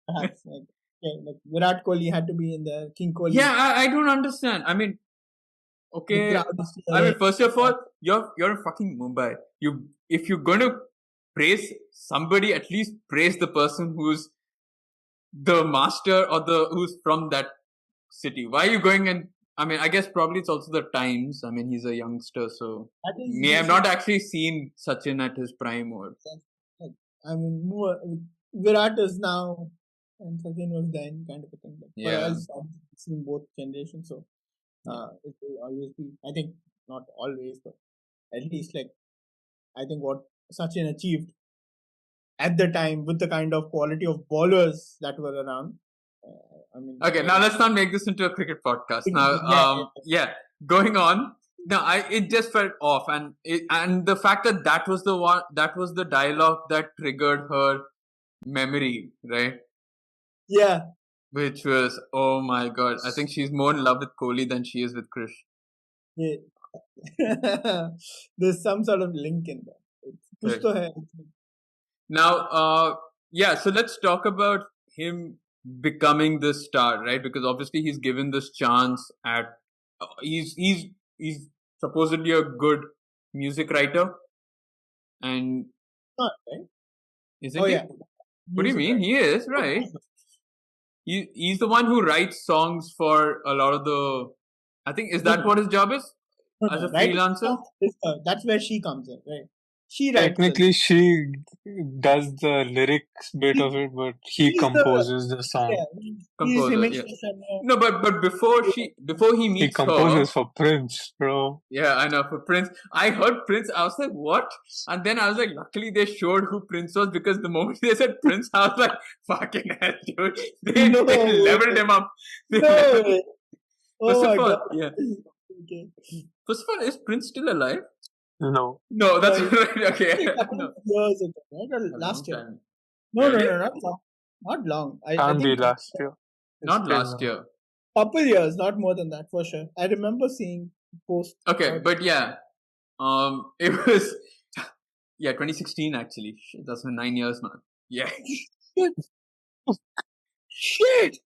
Perhaps Virat Kohli had to be in the King Kohli. Yeah, I don't understand. I mean, okay. I mean, first of all, you're in fucking Mumbai. If you're going to praise somebody, at least praise the person who's the master or who's from that city. Why are you going and I mean, I guess probably it's also the times. I mean, he's a youngster, so may have not actually seen Sachin at his prime. Or I mean, Virat is now and Sachin was then, kind of a thing. But yeah, I've seen both generations, so it will always be. I think not always, but at least I think what Sachin achieved at the time with the kind of quality of ballers that were around. I mean, okay, now let's not make this into a cricket podcast. Now, going on. No, it just felt off, and the fact that was the dialogue that triggered her memory, right? Yeah. Which was, oh my god, I think she's more in love with Kohli than she is with Krish. Yeah. There's some sort of link in there. Right. Now, so let's talk about him becoming this star, right? Because obviously he's given this chance at he's supposedly a good music writer, and right? Isn't he? Yeah. What do you mean? He is, right? He's the one who writes songs for a lot of the. I think is that what his job is as a freelancer? That's where she comes in, right? She technically she does the lyrics bit of it, but he composes the song. Yeah, composer, yeah. No, but before he meets he composes for Prince, bro. Yeah, I know, for Prince. I heard Prince. I was like, what? And then I was like, luckily they showed who Prince was, because the moment they said Prince, I was like, fucking hell, dude. They leveled him up. First of all, yeah. Okay. First of all, is Prince still alive? No, that's right. Okay. No. Years ago, right? Last year. No, not long. Can't be last year. Not last year. Couple years, not more than that, for sure. I remember seeing posts. Okay, but yeah, it was 2016 actually. Shit, that's been 9 years, man. Yeah. Shit.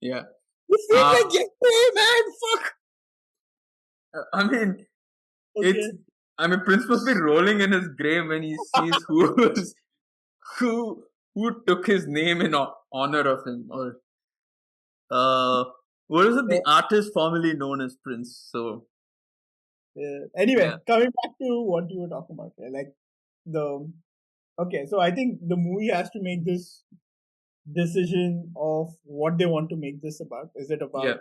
Yeah. You feel like yesterday, man. Fuck. I mean, Okay. Prince must be rolling in his grave when he sees who took his name in honor of him, or what is it? The artist formerly known as Prince. So Anyway, yeah, coming back to what you were talking about, like the okay. So I think the movie has to make this decision of what they want to make this about. Is it about yeah,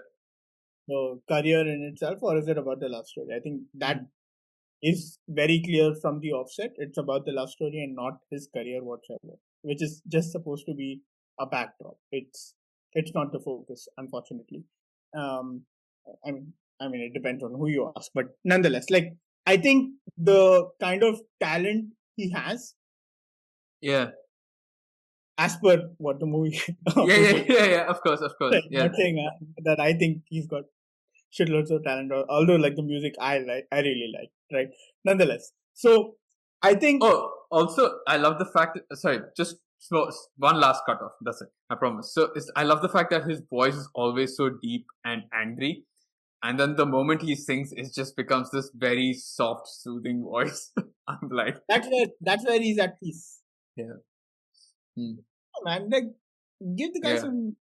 the career in itself, or is it about the love story? I think that is very clear from the offset. It's about the love story and not his career whatsoever, which is just supposed to be a backdrop. It's not the focus, unfortunately. Um, I mean, it depends on who you ask, but nonetheless, like I think the kind of talent he has, yeah, as per what the movie yeah. Of course, yeah, not saying that I think he's got shitloads of talent, although like the music I really like, right? Nonetheless, so I think Oh, also, I love the fact. Sorry, just one last cut off. That's it. I promise. So I love the fact that his voice is always so deep and angry, and then the moment he sings, it just becomes this very soft, soothing voice. I'm like, that's where he's at peace. yeah, hmm, Oh, man, like give the guy yeah, some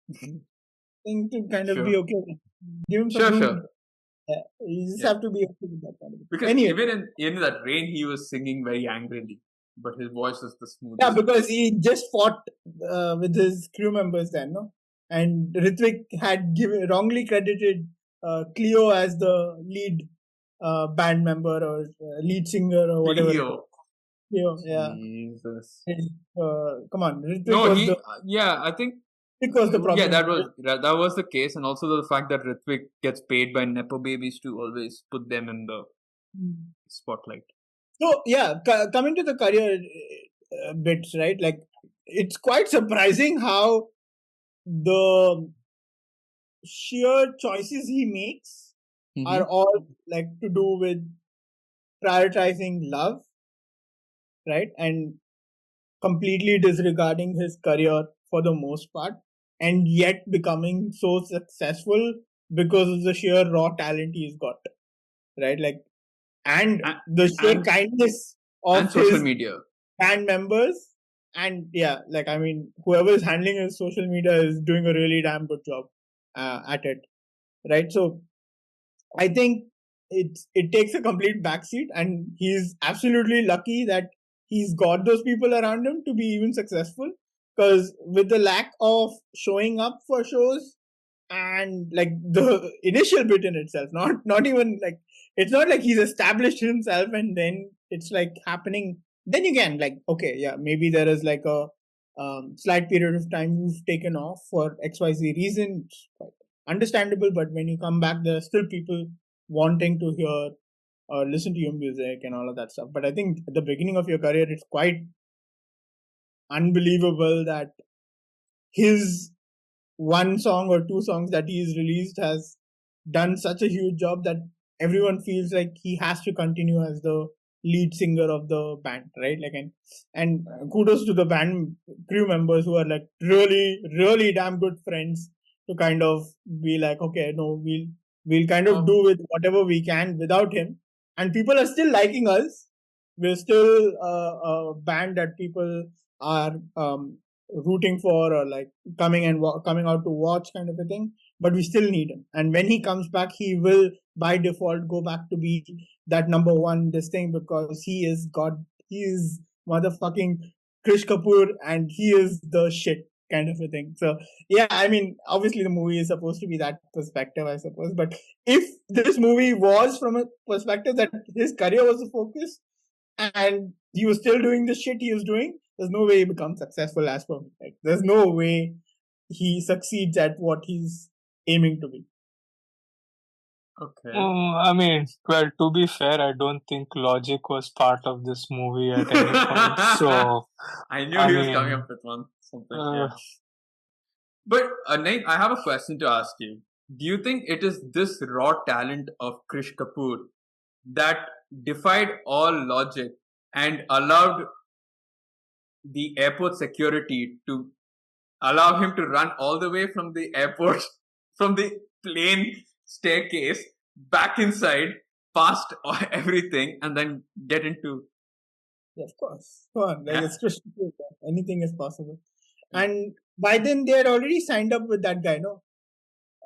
thing to kind of be sure, okay with. Give him some sure, room. sure. You just Yeah. have to be okay with that kind of thing. Because Anyway, even in that rain, he was singing very angrily, but his voice is the yeah, smoothest. because he just fought with his crew members then, no? And Ritwik had wrongly credited Cleo as the lead band member or lead singer or whatever. Cleo. Cleo, yeah. Jesus. Come on, Ritwik No, was the yeah, I think problem. yeah, that was the case, and also the fact that Ritwik gets paid by nepo babies to always put them in the spotlight. So yeah, coming to the career bits, right? Like it's quite surprising how the sheer choices he makes are all like to do with prioritizing love, right? And completely disregarding his career for the most part, and yet becoming so successful because of the sheer raw talent he's got, right? Like, and the sheer kindness and of social his media. band members. And yeah, like I mean, whoever is handling his social media is doing a really damn good job at it, right? So I think it takes a complete backseat, and he's absolutely lucky that he's got those people around him to be even successful. Because with the lack of showing up for shows and like the initial bit in itself, not even like it's not like he's established himself and then it's like happening. Then you can like okay, yeah, maybe there is like a slight period of time you've taken off for XYZ reason. It's quite understandable, but when you come back, there are still people wanting to hear or listen to your music and all of that stuff. But I think at the beginning of your career, it's quite unbelievable that his one song or two songs that he's released has done such a huge job that everyone feels like he has to continue as the lead singer of the band, right? Like, and kudos to the band crew members who are like really damn good friends to kind of be like, okay, no, we'll kind of do with whatever we can without him, and people are still liking us. We're still a band that people are rooting for or like coming out to watch kind of a thing, but we still need him, and when he comes back he will by default go back to be that number one this thing, because he is motherfucking Krish Kapoor and he is the shit kind of a thing. So yeah, I mean obviously the movie is supposed to be that perspective, I suppose, but if this movie was from a perspective that his career was the focus and he was still doing the shit he was doing, there's no way he becomes successful as per me. Like, there's no way he succeeds at what he's aiming to be. Okay. I mean, well, to be fair, I don't think logic was part of this movie at any point. So, I knew he was coming up with something. Yeah. But Nate, I have a question to ask you. Do you think it is this raw talent of Krish Kapoor that defied all logic and allowed the airport security to allow him to run all the way from the airport from the plane staircase back inside, past everything, and then get into. Yeah, of course. Come on, like Yeah. it's crystal clear. Anything is possible. And by then they had already signed up with that guy, no?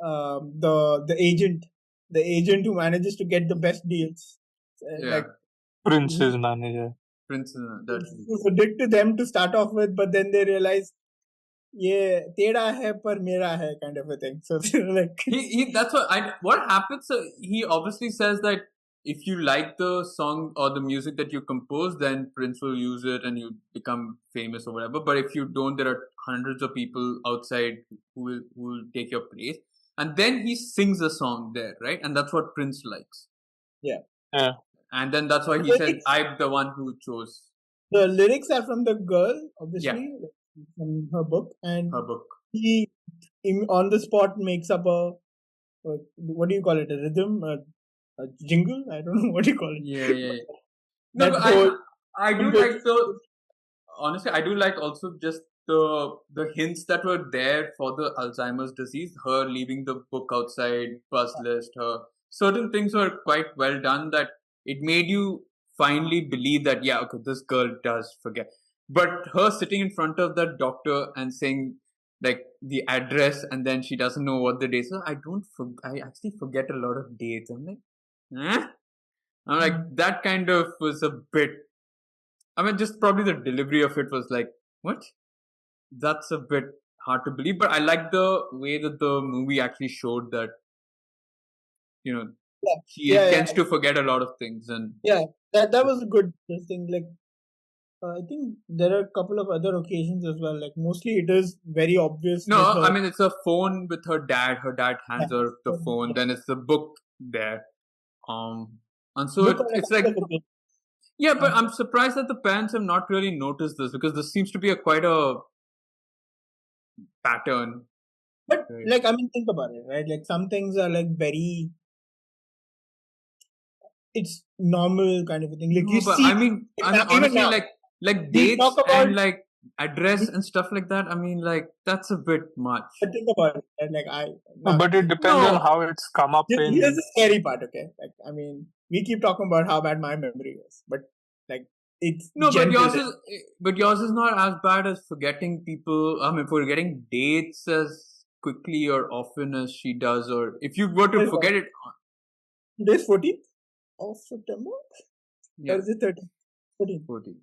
The agent who manages to get the best deals. Yeah. Like Prince's manager. Prince, it was a dick to them to start off with, but then they realized, yeah, tera hai par mera hai kind of a thing. So they're like, that's what happens. He obviously says that if you like the song or the music that you compose, then Prince will use it and you become famous or whatever. But if you don't, there are hundreds of people outside who will take your place. And then he sings a song there, right? And that's what Prince likes. yeah. Yeah. And then that's why he said, "I'm the one who chose." The lyrics are from the girl, obviously, from her book, and Her book. he on the spot makes up a what do you call it? A rhythm, a jingle? I don't know what do you call it. Yeah. No, That but whole- I do like the. Honestly, I do like also just the hints that were there for the Alzheimer's disease. Her leaving the book outside, bus list, her certain things were quite well done that it made you finally believe that yeah, okay, this girl does forget. But her sitting in front of that doctor and saying like the address and then she doesn't know what the dates are. I actually forget a lot of dates. I'm like, eh? I'm like that kind of was a bit. I mean, just probably the delivery of it was like, what? That's a bit hard to believe. But I like the way that the movie actually showed that, she tends to forget a lot of things. And that was a good thing. Like, I think there are a couple of other occasions as well. Like, mostly it is very obvious. No, I mean, it's a phone with her dad. Her dad hands her the phone. Then it's the book there. And so it's like. Yeah, but I'm surprised that the parents have not really noticed this because this seems to be quite a pattern. But like, I mean, think about it, right? Like some things are like very, it's normal kind of a thing. Like No, you but see, I mean honestly, now, like dates and like address and stuff like that. I mean, like that's a bit much. But think about it, right? Like but it depends on how it's come up in. Here's the scary part, okay? Like, I mean, we keep talking about how bad my memory is, but like it's no, but yours is not as bad as forgetting people. I mean, forgetting dates as quickly or often as she does, or if you were to forget it. Today's 14th of September. Yeah. Or is it 13th? 14.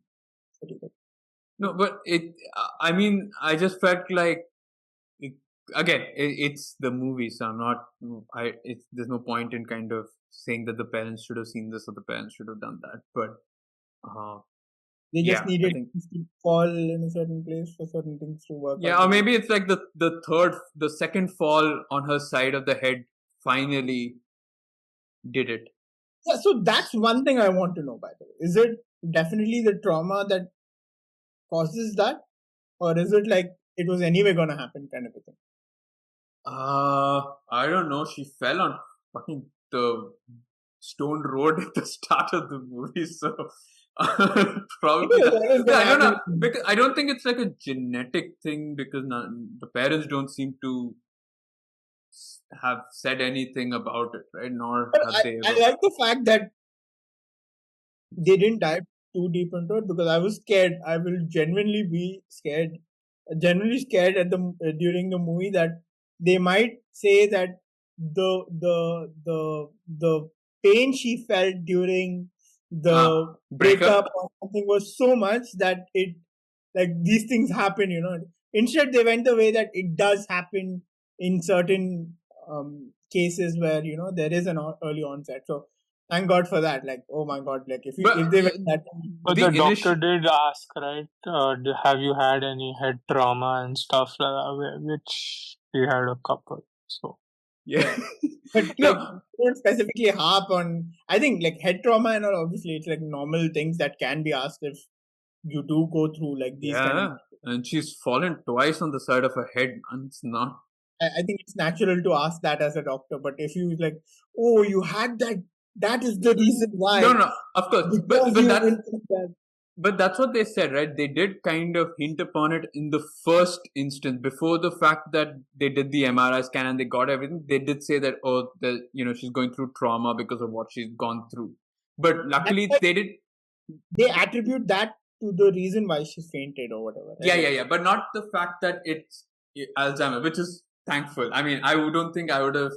No, but I mean, I just felt like. It's the movie, so I'm not. There's no point in kind of saying that the parents should have seen this or the parents should have done that. But they just needed to fall in a certain place for certain things to work. Yeah, or maybe it's like the second fall on her side of the head finally did it. Yeah, so that's one thing I want to know. By the way, is it definitely the trauma that causes that, or is it like it was anyway gonna happen, kind of a thing? I don't know. She fell on fucking the stone road at the start of the movie, so probably. I don't know because I don't think it's like a genetic thing because the parents don't seem to have said anything about it, right? Nor have they. I like the fact that they didn't dive too deep into it because I was scared. I will genuinely be scared, at during the movie that they might say that the pain she felt during the breakup or something was so much that it like these things happen, Instead, they went the way that it does happen in certain cases where there is an early onset. So thank God for that. Like, oh my God, like if they went that. But the doctor did ask, right? Have you had any head trauma and stuff like that? Which he had a couple. So yeah, but don't specifically harp on. I think like head trauma and all. Obviously, it's like normal things that can be asked if you do go through like these. Yeah, and she's fallen twice on the side of her head, and it's not. I think it's natural to ask that as a doctor, but if you like, oh, you had that is the reason why. No, of course, but But that's what they said, right? They did kind of hint upon it in the first instance, before the fact that they did the MRI scan and they got everything. They did say that, oh, she's going through trauma because of what she's gone through. But luckily, they did. They attribute that to the reason why she fainted or whatever. Right? Yeah. But not the fact that it's Alzheimer's, which is thankful. I mean, I don't think I would have.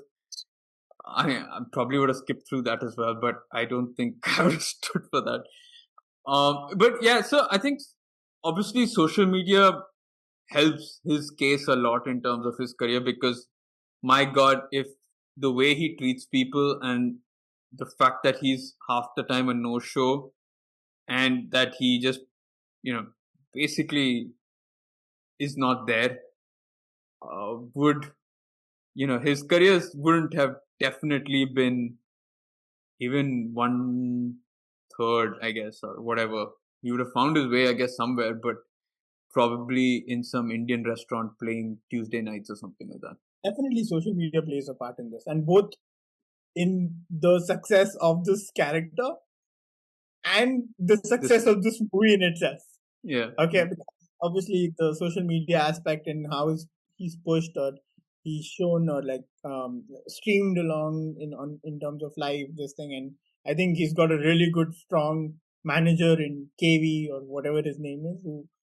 I probably would have skipped through that as well, but I don't think I would have stood for that. But yeah, so I think obviously social media helps his case a lot in terms of his career, because my God, if the way he treats people and the fact that he's half the time a no-show and that he just, basically is not there, would, his careers wouldn't have definitely been even 1/3, I guess, or whatever. He would have found his way, I guess, somewhere, but probably in some Indian restaurant playing Tuesday nights or something like that. Definitely social media plays a part in this, and both in the success of this character and the success of this movie in itself. Yeah. Okay, because obviously the social media aspect and how he's pushed or he's shown or like streamed along in terms of live this thing, and I think he's got a really good strong manager in KV or whatever his name is,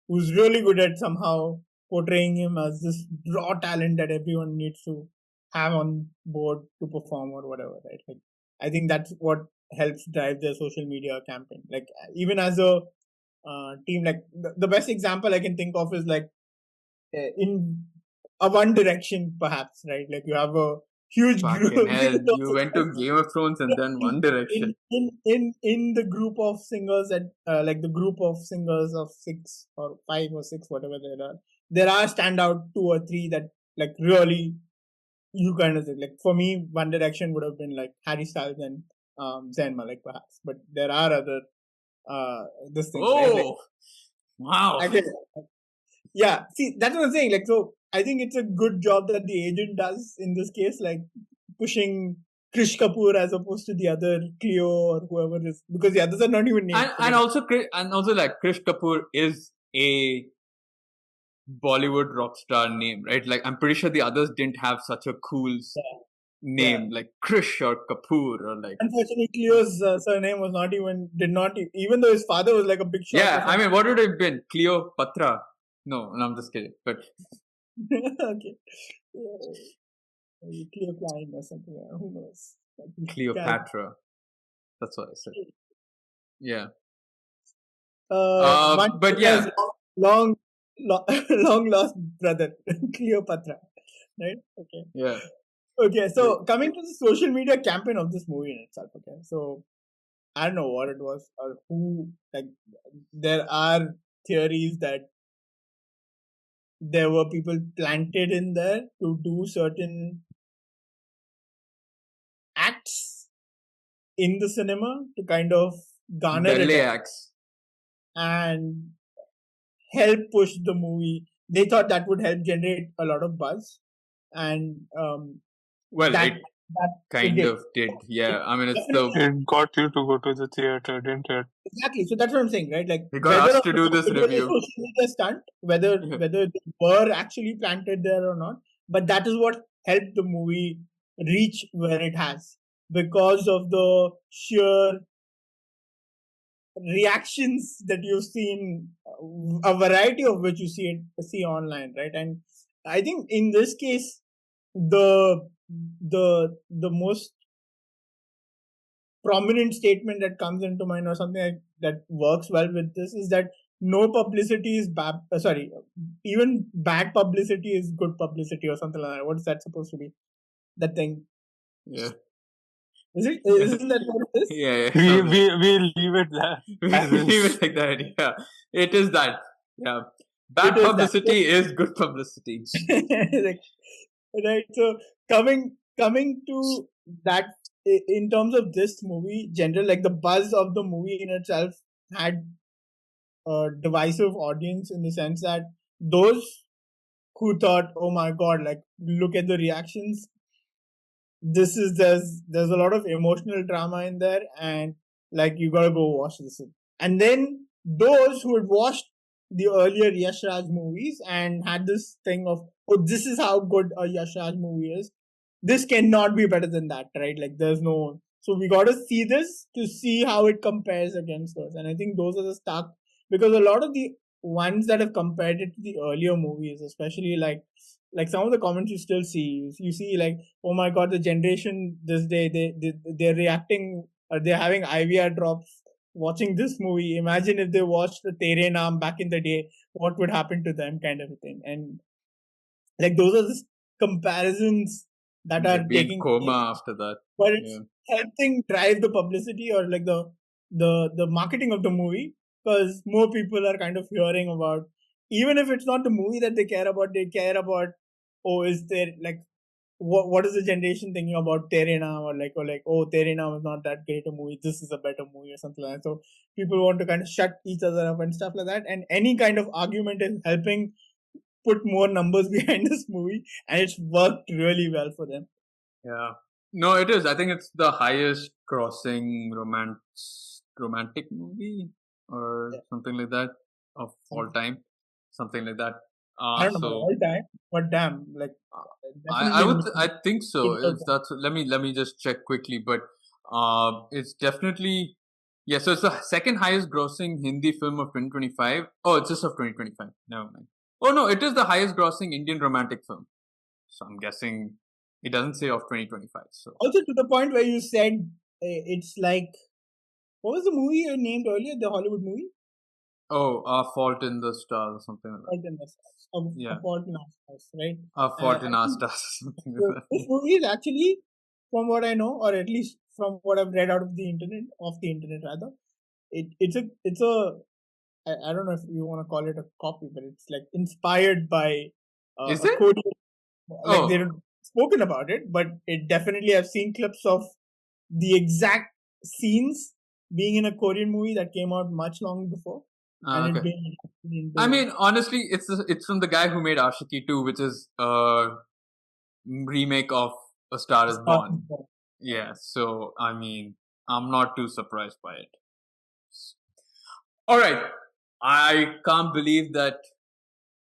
who's really good at somehow portraying him as this raw talent that everyone needs to have on board to perform or whatever, right? Like, I think that's what helps drive their social media campaign. Like even as a team, like the best example I can think of is like in a One Direction, perhaps, right? Like you have a huge group. Hell, you went to Game of Thrones and then One Direction. In the group of singers that like the group of singers of 6 or 5 or 6, whatever there are standout 2 or 3 that like really you kind of think. Like for me, One Direction would have been like Harry Styles and Zayn Malik, perhaps, but there are other this thing. Oh, right? Like, wow! Yeah, see, that's what I'm saying. Like, so I think it's a good job that the agent does in this case, like pushing Krish Kapoor as opposed to the other Cleo or whoever it is, because the others are not even named. And also like Krish Kapoor is a Bollywood rock star name, right? Like I'm pretty sure the others didn't have such a cool name like Krish or Kapoor or like. Unfortunately, Cleo's surname was even though his father was like a big shot. Yeah, I mean, what would it have been? Cleopatra? No, I'm just kidding. But okay, Cleo Klein or something. Who knows? Cleopatra. That's what I said. Yeah. But yeah, long lost brother, Cleopatra, right? Okay. Yeah. Okay, so coming to the social media campaign of this movie in itself. Okay, so I don't know what it was or who. Like, there are theories that there were people planted in there to do certain acts in the cinema to kind of garner acts and help push the movie. They thought that would help generate a lot of buzz, and it kind of did. Yeah, I mean, it got you to go to the theater, didn't it? Exactly. So that's what I'm saying, right? Like, they got us to do this review. Social media stunt, whether they were actually planted there or not, but that is what helped the movie reach where it has, because of the sheer reactions that you've seen, a variety of which you see online, right? And I think in this case, the most prominent statement that comes into mind or something that works well with this is that no publicity is bad. Even bad publicity is good publicity or something like that. What is that supposed to be? That thing. Yeah. Isn't that what it is? Yeah. We'll leave it there. We'll leave it like that. Yeah. It is that. Yeah. Bad publicity is good publicity. Right. So coming to that, in terms of this movie, general, like the buzz of the movie in itself had a divisive audience, in the sense that those who thought, oh my God, like look at the reactions, there's a lot of emotional drama in there, and like you gotta go watch this. And then those who had watched the earlier Yash Raj movies and had this thing of, oh, this is how good a Yash Raj movie is. This cannot be better than that, right? Like, there's no. So we got to see this to see how it compares against us. And I think those are the stark, because a lot of the ones that have compared it to the earlier movies, especially like some of the comments you still see, you see like, oh my god, the generation this day, they're reacting, or they're having IVR drops watching this movie. Imagine if they watched the Tere Naam back in the day, what would happen to them, kind of a thing. And like, those are the comparisons that are They'd be in taking coma place, after that. but it's helping drive the publicity, or like the marketing of the movie, because more people are kind of hearing about, even if it's not the movie that they care about, oh, is there like, what is the generation thinking about Tere Naam, or like, oh, Tere Naam is not that great a movie, this is a better movie, or something like that. So people want to kind of shut each other up and stuff like that, and any kind of argument is helping put more numbers behind this movie, and it's worked really well for them. Yeah. No, it is. I think it's the highest grossing romantic movie or something like that of all time. Something like that. I don't know about all time, but damn, like, I think so. definitely. Let me just check quickly, but it's definitely, yeah. So it's the second highest grossing Hindi film of 2025. Oh, it's just of 2025. Never mind. Oh no, it is the highest grossing Indian romantic film. So I'm guessing it doesn't say of 2025. So Also, to the point where you said it's like, what was the movie you named earlier? The Hollywood movie? oh, A Fault in the Stars or something like that. Fault in Our Stars. Yeah. A Fault in Our Stars, right? A Fault in I Our think Stars or something like that. this movie is actually, from what I know, or at least from what I've read out of the internet, rather, it's a I don't know if you want to call it a copy, but it's like inspired by Is a it? Korean. Like, they Oh, haven't spoken about it, but it definitely, I've seen clips of the exact scenes being in a Korean movie that came out much long before, and it okay. being into. I mean, honestly, it's from the guy who made Ashiki 2, which is a remake of A Star Is Born. Yeah, so I mean, I'm not too surprised by it. All right, I can't believe that.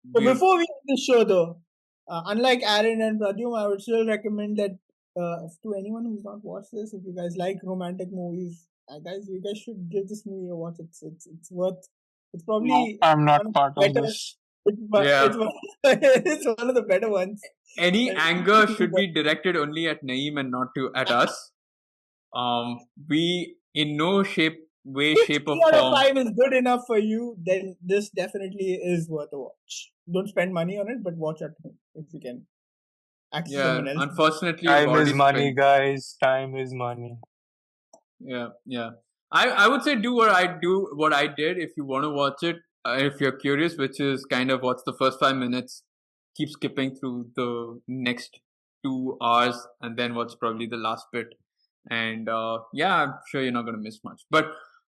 But before we end the show, though, unlike Aaron and Pradyum, I would still recommend that to anyone who's not watched this, if you guys like romantic movies, you guys should give this movie a watch. It's worth. It's No, probably I'm not one of part the of better. this. It's one, it's one of the better ones. Any anger should be directed only at Naeem and not at us. We in no way, If shape, or 3 out of form. 5 is good enough for you, then this definitely is worth a watch. Don't spend money on it, but watch at home if you can. Access someone else. Unfortunately, Time is money, guys. Time is money. Yeah. I would say do what I did if you want to watch it. If you're curious, which is kind of what's the first 5 minutes, keep skipping through the next 2 hours, and then what's probably the last bit. And I'm sure you're not going to miss much. But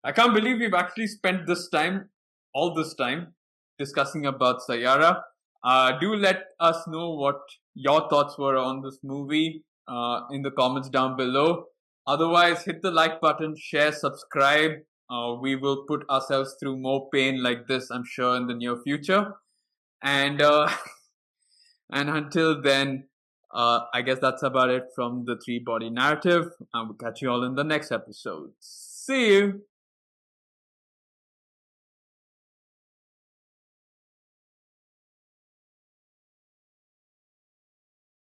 I can't believe we've actually spent all this time, discussing about Saiyaara. Do let us know what your thoughts were on this movie in the comments down below. Otherwise, hit the like button, share, subscribe. We will put ourselves through more pain like this, I'm sure, in the near future. And and until then, I guess that's about it from the Three Body Narrative. I will catch you all in the next episode. See you.